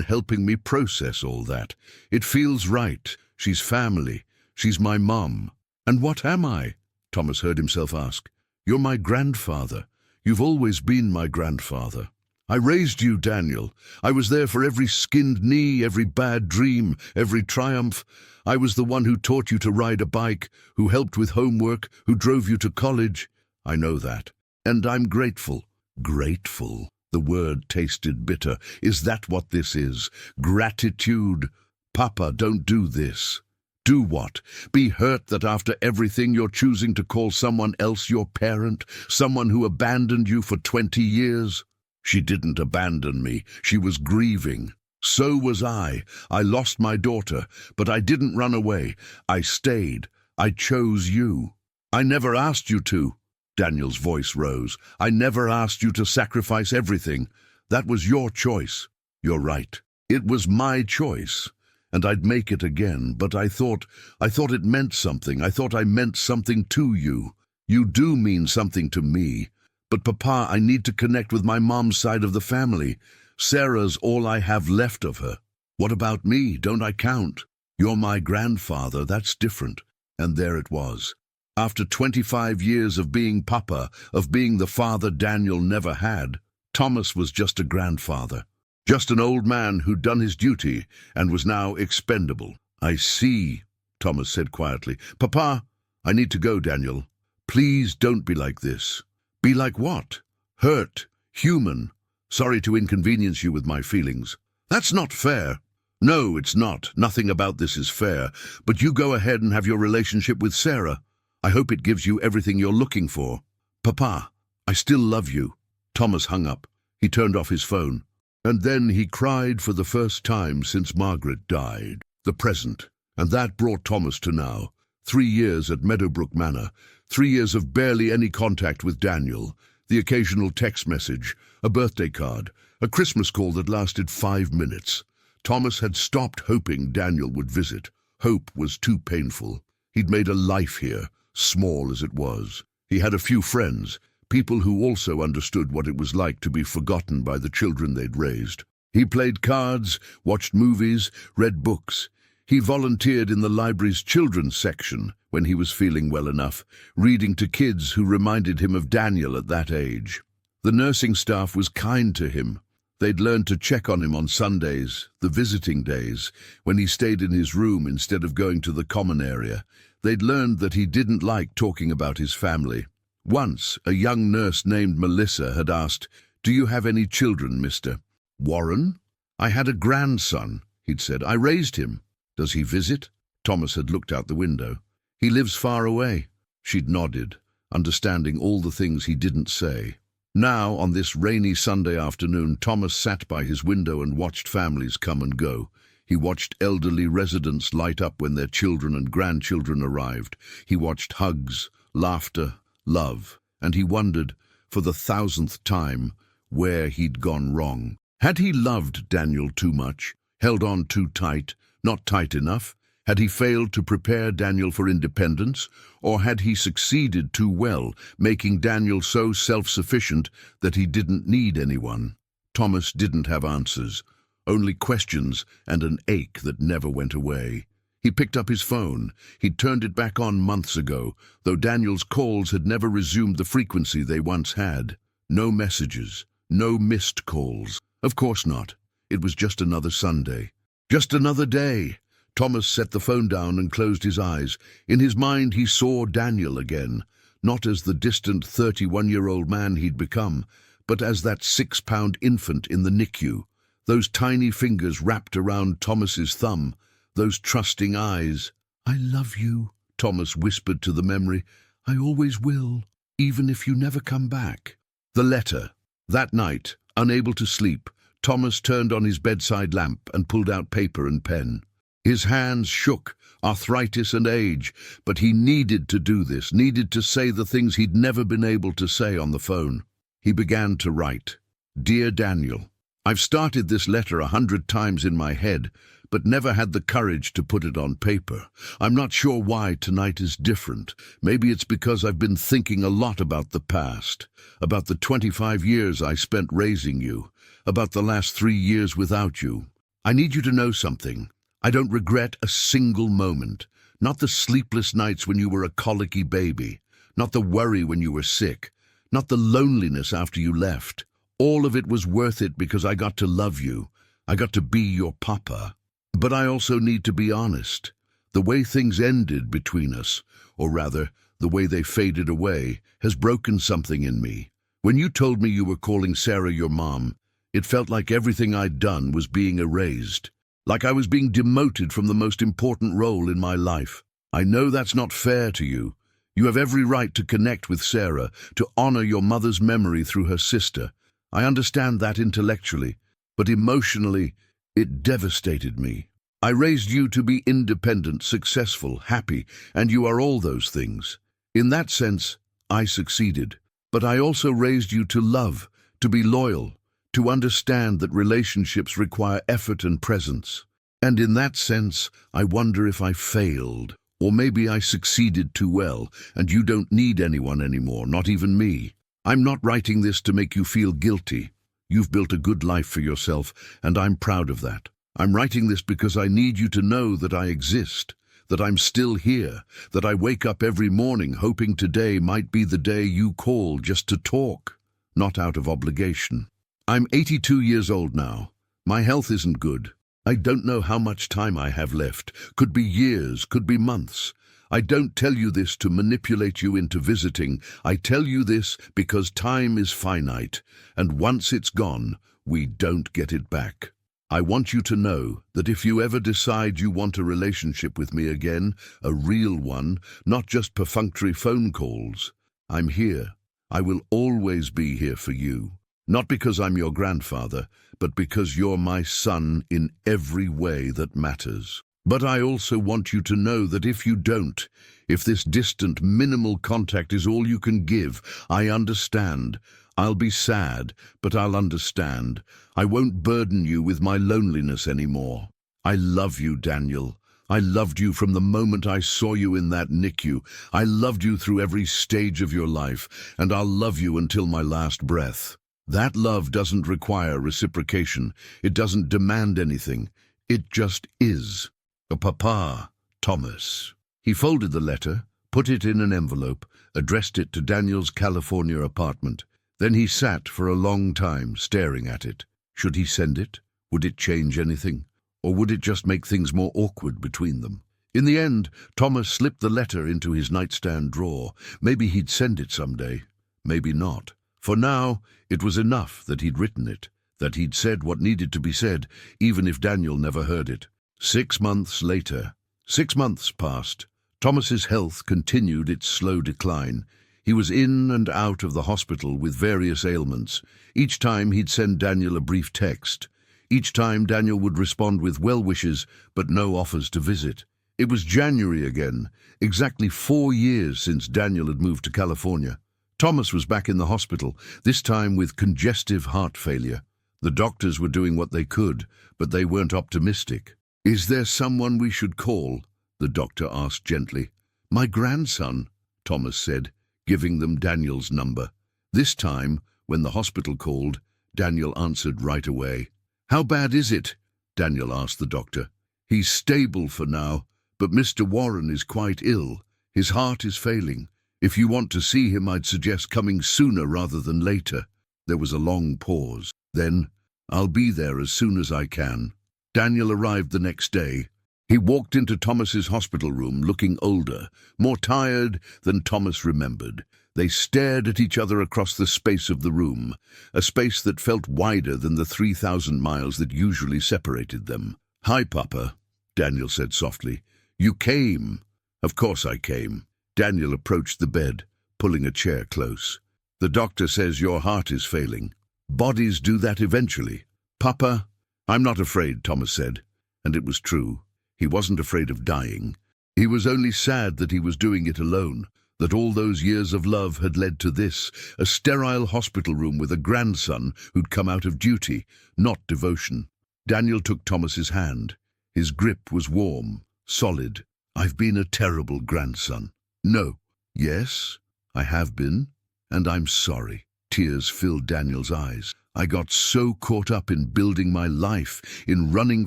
helping me process all that. It feels right. She's family. She's my mom. And what am I?" Thomas heard himself ask. "You're my grandfather. You've always been my grandfather. I raised you, Daniel. I was there for every skinned knee, every bad dream, every triumph. I was the one who taught you to ride a bike, who helped with homework, who drove you to college. I know that. And I'm grateful." Grateful. The word tasted bitter. Is that what this is? Gratitude. Papa, don't do this. Do what? Be hurt that after everything you're choosing to call someone else your parent, someone who abandoned you for 20 years? She didn't abandon me. She was grieving. So was I. I lost my daughter, but I didn't run away. I stayed. I chose you. I never asked you to. Daniel's voice rose. I never asked you to sacrifice everything. That was your choice. You're right. It was my choice. And I'd make it again, but I thought it meant something. I thought I meant something to you. You do mean something to me. But Papa, I need to connect with my mom's side of the family. Sarah's all I have left of her. What about me? Don't I count? You're my grandfather, that's different. And there it was. After 25 years of being Papa, of being the father Daniel never had, Thomas was just a grandfather. Just an old man who'd done his duty and was now expendable. I see, Thomas said quietly. Papa, I need to go, Daniel. Please don't be like this. Be like what? Hurt, human. Sorry to inconvenience you with my feelings. That's not fair. No, it's not. Nothing about this is fair. But you go ahead and have your relationship with Sarah. I hope it gives you everything you're looking for. Papa, I still love you. Thomas hung up. He turned off his phone. And then he cried for the first time since Margaret died. The present. And that brought Thomas to now. 3 years at Meadowbrook Manor. 3 years of barely any contact with Daniel. The occasional text message, a birthday card, a Christmas call that lasted 5 minutes. Thomas had stopped hoping Daniel would visit. Hope was too painful. He'd made a life here, small as it was. He had a few friends, people who also understood what it was like to be forgotten by the children they'd raised. He played cards, watched movies, read books. He volunteered in the library's children's section when he was feeling well enough, reading to kids who reminded him of Daniel at that age. The nursing staff was kind to him. They'd learned to check on him on Sundays, the visiting days, when he stayed in his room instead of going to the common area. They'd learned that he didn't like talking about his family. Once, a young nurse named Melissa had asked, "Do you have any children, Mr. Warren?" "I had a grandson," he'd said. "I raised him." "Does he visit?" Thomas had looked out the window. "He lives far away." She'd nodded, understanding all the things he didn't say. Now, on this rainy Sunday afternoon, Thomas sat by his window and watched families come and go. He watched elderly residents light up when their children and grandchildren arrived. He watched hugs, laughter, love, and he wondered, for the 1,000th time, where he'd gone wrong. Had he loved Daniel too much, held on too tight, not tight enough? Had he failed to prepare Daniel for independence? Or had he succeeded too well, making Daniel so self-sufficient that he didn't need anyone? Thomas didn't have answers, only questions and an ache that never went away. He picked up his phone. He'd turned it back on months ago, though Daniel's calls had never resumed the frequency they once had. No messages, no missed calls. Of course not. It was just another Sunday. Just another day. Thomas set the phone down and closed his eyes. In his mind he saw Daniel again. not as the distant 31-year-old man he'd become, but as that 6-pound infant in the NICU, those tiny fingers wrapped around Thomas's thumb, those trusting eyes. "I love you," Thomas whispered to the memory. "I always will, even if you never come back." The letter. That night, unable to sleep, Thomas turned on his bedside lamp and pulled out paper and pen. His hands shook, arthritis and age, but he needed to do this, needed to say the things he'd never been able to say on the phone. He began to write. "Dear Daniel, I've started this letter 100 times in my head, but never had the courage to put it on paper. I'm not sure why tonight is different. Maybe it's because I've been thinking a lot about the past, about the 25 years I spent raising you, about the last 3 years without you. I need you to know something. I don't regret a single moment. Not the sleepless nights when you were a colicky baby, not the worry when you were sick, not the loneliness after you left. All of it was worth it because I got to love you. I got to be your papa. But I also need to be honest. The way things ended between us, or rather, the way they faded away, has broken something in me. When you told me you were calling Sarah your mom, it felt like everything I'd done was being erased, like I was being demoted from the most important role in my life. I know that's not fair to you. You have every right to connect with Sarah, to honor your mother's memory through her sister. I understand that intellectually, but emotionally, it devastated me. I raised you to be independent, successful, happy, and you are all those things. In that sense, I succeeded. But I also raised you to love, to be loyal, to understand that relationships require effort and presence. And in that sense, I wonder if I failed. Or maybe I succeeded too well, and you don't need anyone anymore, not even me. I'm not writing this to make you feel guilty. You've built a good life for yourself, and I'm proud of that. I'm writing this because I need you to know that I exist, that I'm still here, that I wake up every morning hoping today might be the day you call just to talk, not out of obligation. I'm 82 years old now. My health isn't good. I don't know how much time I have left. Could be years, could be months. I don't tell you this to manipulate you into visiting. I tell you this because time is finite, and once it's gone, we don't get it back. I want you to know that if you ever decide you want a relationship with me again, a real one, not just perfunctory phone calls, I'm here. I will always be here for you. Not because I'm your grandfather, but because you're my son in every way that matters. But I also want you to know that if you don't, if this distant, minimal contact is all you can give, I understand. I'll be sad, but I'll understand. I won't burden you with my loneliness anymore. I love you, Daniel. I loved you from the moment I saw you in that NICU. I loved you through every stage of your life, and I'll love you until my last breath. That love doesn't require reciprocation. It doesn't demand anything. It just is. A papa, Thomas. He folded the letter, put it in an envelope, addressed it to Daniel's California apartment. Then he sat for a long time, staring at it. Should he send it? Would it change anything? Or would it just make things more awkward between them? In the end, Thomas slipped the letter into his nightstand drawer. Maybe he'd send it someday. Maybe not. For now, it was enough that he'd written it, that he'd said what needed to be said, even if Daniel never heard it. 6 months later. 6 months passed. Thomas's health continued its slow decline. He was in and out of the hospital with various ailments. Each time he'd send Daniel a brief text. Each time Daniel would respond with well wishes, but no offers to visit. It was January again, exactly 4 years since Daniel had moved to California. Thomas was back in the hospital, this time with congestive heart failure. The doctors were doing what they could, but they weren't optimistic. "Is there someone we should call?" the doctor asked gently. "My grandson," Thomas said, giving them Daniel's number. This time, when the hospital called, Daniel answered right away. "How bad is it?" Daniel asked the doctor. "He's stable for now, but Mr. Warren is quite ill. His heart is failing. If you want to see him, I'd suggest coming sooner rather than later." There was a long pause. Then, "I'll be there as soon as I can." Daniel arrived the next day. He walked into Thomas's hospital room looking older, more tired than Thomas remembered. They stared at each other across the space of the room, a space that felt wider than the 3,000 miles that usually separated them. "Hi, Papa," Daniel said softly. "You came." "Of course I came." Daniel approached the bed, pulling a chair close. "The doctor says your heart is failing. Bodies do that eventually." "Papa." "I'm not afraid," Thomas said. And it was true. He wasn't afraid of dying. He was only sad that he was doing it alone, that all those years of love had led to this, a sterile hospital room with a grandson who'd come out of duty, not devotion. Daniel took Thomas's hand. His grip was warm, solid. "I've been a terrible grandson." "No." "Yes, I have been, and I'm sorry." Tears filled Daniel's eyes. "I got so caught up in building my life, in running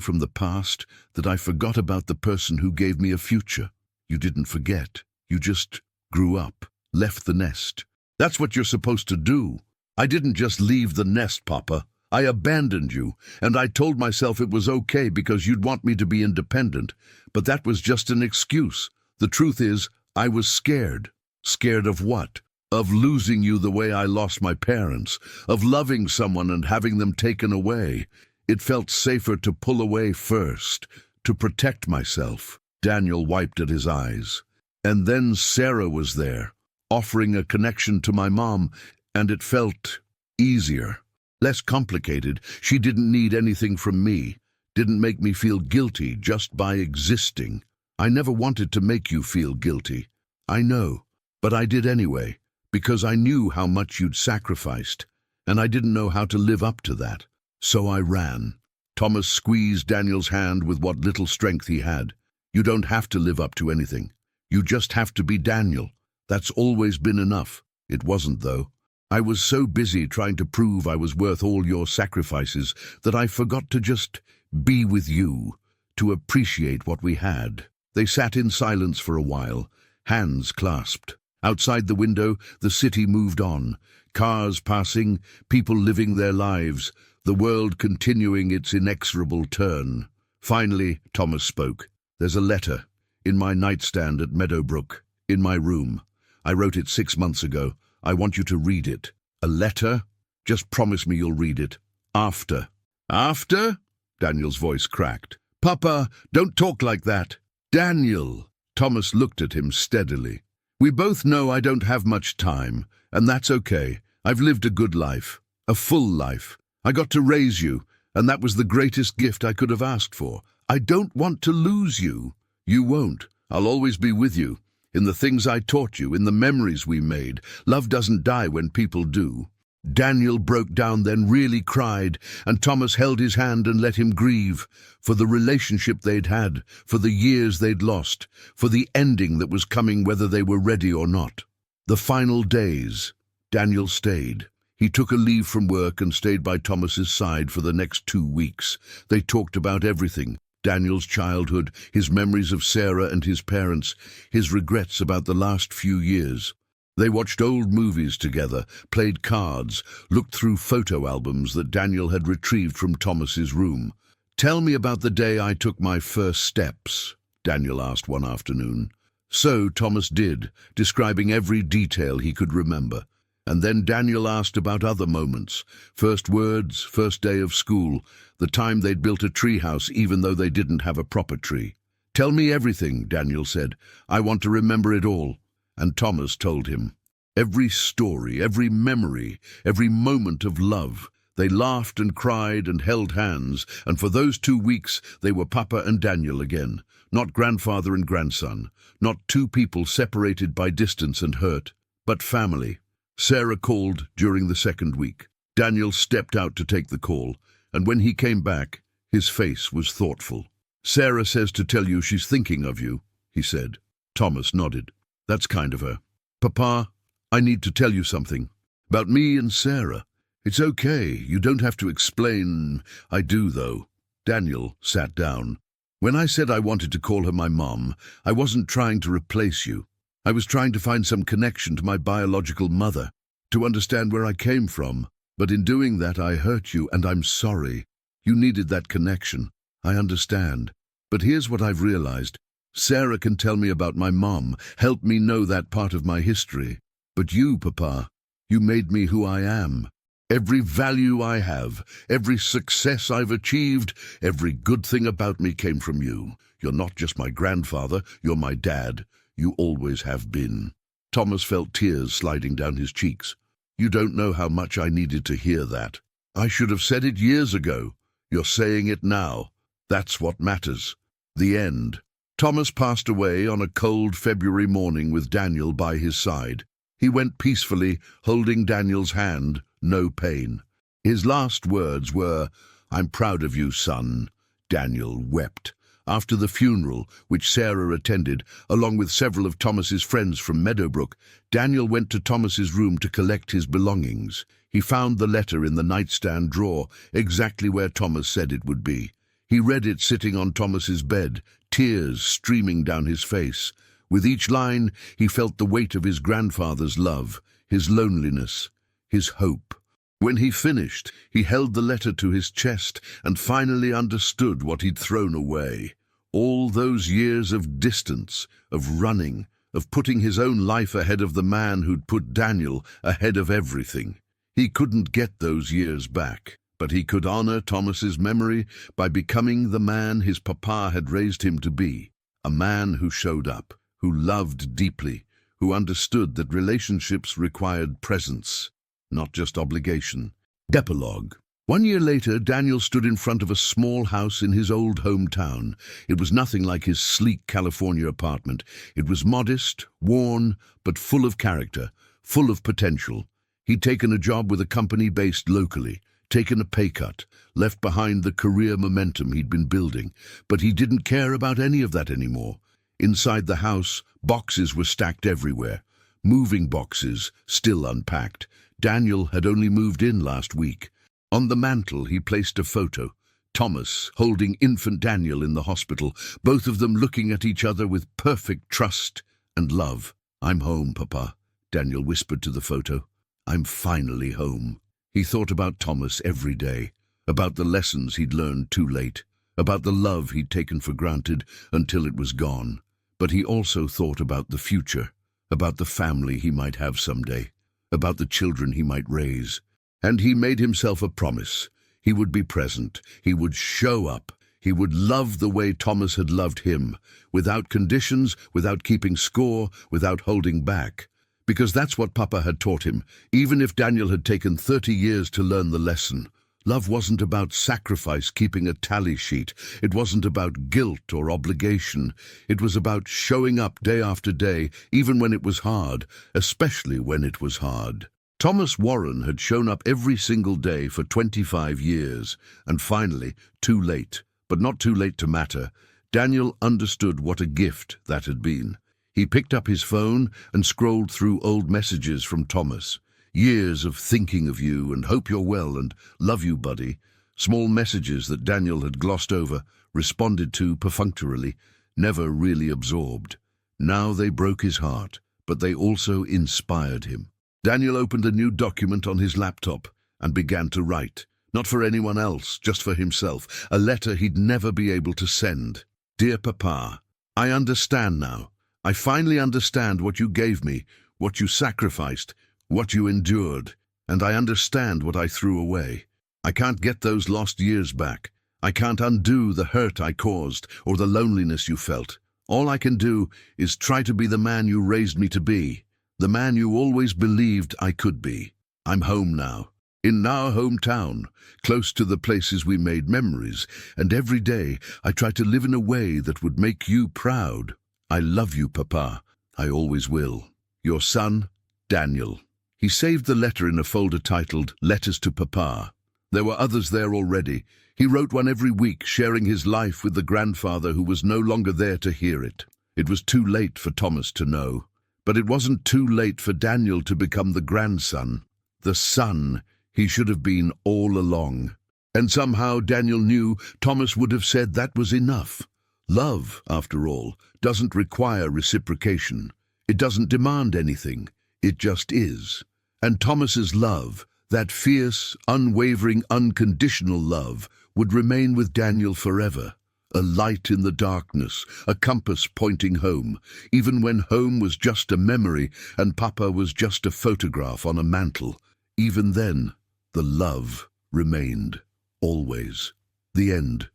from the past, that I forgot about the person who gave me a future." "You didn't forget. You just grew up, left the nest." "That's what you're supposed to do." "I didn't just leave the nest, Papa. I abandoned you, and I told myself it was okay because you'd want me to be independent. But that was just an excuse. The truth is, I was scared." "Scared of what?" "Of losing you the way I lost my parents, of loving someone and having them taken away. It felt safer to pull away first, to protect myself." Daniel wiped at his eyes. "And then Sarah was there, offering a connection to my mom, and it felt easier, less complicated. She didn't need anything from me, didn't make me feel guilty just by existing. I never wanted to make you feel guilty. I know, but I did anyway, because I knew how much you'd sacrificed, and I didn't know how to live up to that. So I ran." Thomas squeezed Daniel's hand with what little strength he had. "You don't have to live up to anything. You just have to be Daniel. That's always been enough." It wasn't, though. "I was so busy trying to prove I was worth all your sacrifices that I forgot to just be with you, to appreciate what we had." They sat in silence for a while, hands clasped. Outside the window, the city moved on. Cars passing, people living their lives, the world continuing its inexorable turn. Finally, Thomas spoke. "There's a letter in my nightstand at Meadowbrook, in my room. I wrote it 6 months ago. I want you to read it." "A letter? Just promise me you'll read it. After." "After?" Daniel's voice cracked. "Papa, don't talk like that." "Daniel!" Thomas looked at him steadily. "We both know I don't have much time, and that's okay. I've lived a good life, a full life. I got to raise you, and that was the greatest gift I could have asked for. I don't want to lose you." "You won't. I'll always be with you, in the things I taught you, in the memories we made. Love doesn't die when people do." Daniel broke down, then really cried, and Thomas held his hand and let him grieve, for the relationship they'd had, for the years they'd lost, for the ending that was coming whether they were ready or not. The final days, Daniel stayed. He took a leave from work and stayed by Thomas's side for the next 2 weeks. They talked about everything: Daniel's childhood, his memories of Sarah and his parents, his regrets about the last few years. They watched old movies together, played cards, looked through photo albums that Daniel had retrieved from Thomas's room. "Tell me about the day I took my first steps," Daniel asked one afternoon. So Thomas did, describing every detail he could remember. And then Daniel asked about other moments: first words, first day of school, the time they'd built a treehouse even though they didn't have a proper tree. "Tell me everything," Daniel said. "I want to remember it all." And Thomas told him. Every story, every memory, every moment of love. They laughed and cried and held hands, and for those 2 weeks they were Papa and Daniel again, not grandfather and grandson, not two people separated by distance and hurt, but family. Sarah called during the 2nd week. Daniel stepped out to take the call, and when he came back, his face was thoughtful. "Sarah says to tell you she's thinking of you," he said. Thomas nodded. "That's kind of her." "Papa, I need to tell you something. About me and Sarah. It's okay, you don't have to explain." "I do, though." Daniel sat down. "When I said I wanted to call her my mom, I wasn't trying to replace you. I was trying to find some connection to my biological mother, to understand where I came from. But in doing that, I hurt you, and I'm sorry. You needed that connection. I understand. But here's what I've realized. Sarah can tell me about my mom, help me know that part of my history. But you, Papa, you made me who I am. Every value I have, every success I've achieved, every good thing about me came from you. You're not just my grandfather, you're my dad. You always have been. Thomas felt tears sliding down his cheeks. You don't know how much I needed to hear that. I should have said it years ago. You're saying it now. That's what matters. The end. Thomas passed away on a cold February morning with Daniel by his side. He went peacefully, holding Daniel's hand, no pain. His last words were, "I'm proud of you, son." Daniel wept. After the funeral, which Sarah attended, along with several of Thomas's friends from Meadowbrook, Daniel went to Thomas's room to collect his belongings. He found the letter in the nightstand drawer, exactly where Thomas said it would be. He read it sitting on Thomas's bed, tears streaming down his face. With each line, he felt the weight of his grandfather's love, his loneliness, his hope. When he finished, he held the letter to his chest and finally understood what he'd thrown away. All those years of distance, of running, of putting his own life ahead of the man who'd put Daniel ahead of everything. He couldn't get those years back, but he could honor Thomas's memory by becoming the man his papa had raised him to be. A man who showed up, who loved deeply, who understood that relationships required presence, not just obligation. Epilogue. 1 year later, Daniel stood in front of a small house in his old hometown. It was nothing like his sleek California apartment. It was modest, worn, but full of character, full of potential. He'd taken a job with a company based locally, taken a pay cut, left behind the career momentum he'd been building, but he didn't care about any of that anymore. Inside the house, boxes were stacked everywhere. Moving boxes, still unpacked. Daniel had only moved in last week. On the mantel, he placed a photo. Thomas holding infant Daniel in the hospital, both of them looking at each other with perfect trust and love. "I'm home, Papa," Daniel whispered to the photo. "I'm finally home." He thought about Thomas every day, about the lessons he'd learned too late, about the love he'd taken for granted until it was gone. But he also thought about the future, about the family he might have someday, about the children he might raise. And he made himself a promise. He would be present. He would show up. He would love the way Thomas had loved him, without conditions, without keeping score, without holding back. Because that's what Papa had taught him, even if Daniel had taken 30 years to learn the lesson. Love wasn't about sacrifice, keeping a tally sheet. It wasn't about guilt or obligation. It was about showing up day after day, even when it was hard, especially when it was hard. Thomas Warren had shown up every single day for 25 years, and finally, too late, but not too late to matter, Daniel understood what a gift that had been. He picked up his phone and scrolled through old messages from Thomas. Years of thinking of you and hope you're well and love you, buddy. Small messages that Daniel had glossed over, responded to perfunctorily, never really absorbed. Now they broke his heart, but they also inspired him. Daniel opened a new document on his laptop and began to write, not for anyone else, just for himself, a letter he'd never be able to send. "Dear Papa, I understand now. I finally understand what you gave me, what you sacrificed, what you endured, and I understand what I threw away. I can't get those lost years back. I can't undo the hurt I caused or the loneliness you felt. All I can do is try to be the man you raised me to be, the man you always believed I could be. I'm home now, in our hometown, close to the places we made memories, and every day I try to live in a way that would make you proud. I love you, Papa. I always will. Your son, Daniel." He saved the letter in a folder titled Letters to Papa. There were others there already. He wrote one every week, sharing his life with the grandfather who was no longer there to hear it. It was too late for Thomas to know. But it wasn't too late for Daniel to become the grandson, the son he should have been all along. And somehow Daniel knew Thomas would have said that was enough. Love, after all, doesn't require reciprocation. It doesn't demand anything. It just is. And Thomas's love, that fierce, unwavering, unconditional love, would remain with Daniel forever. a light in the darkness, a compass pointing home, even when home was just a memory and Papa was just a photograph on a mantle. Even then, the love remained, always. The end.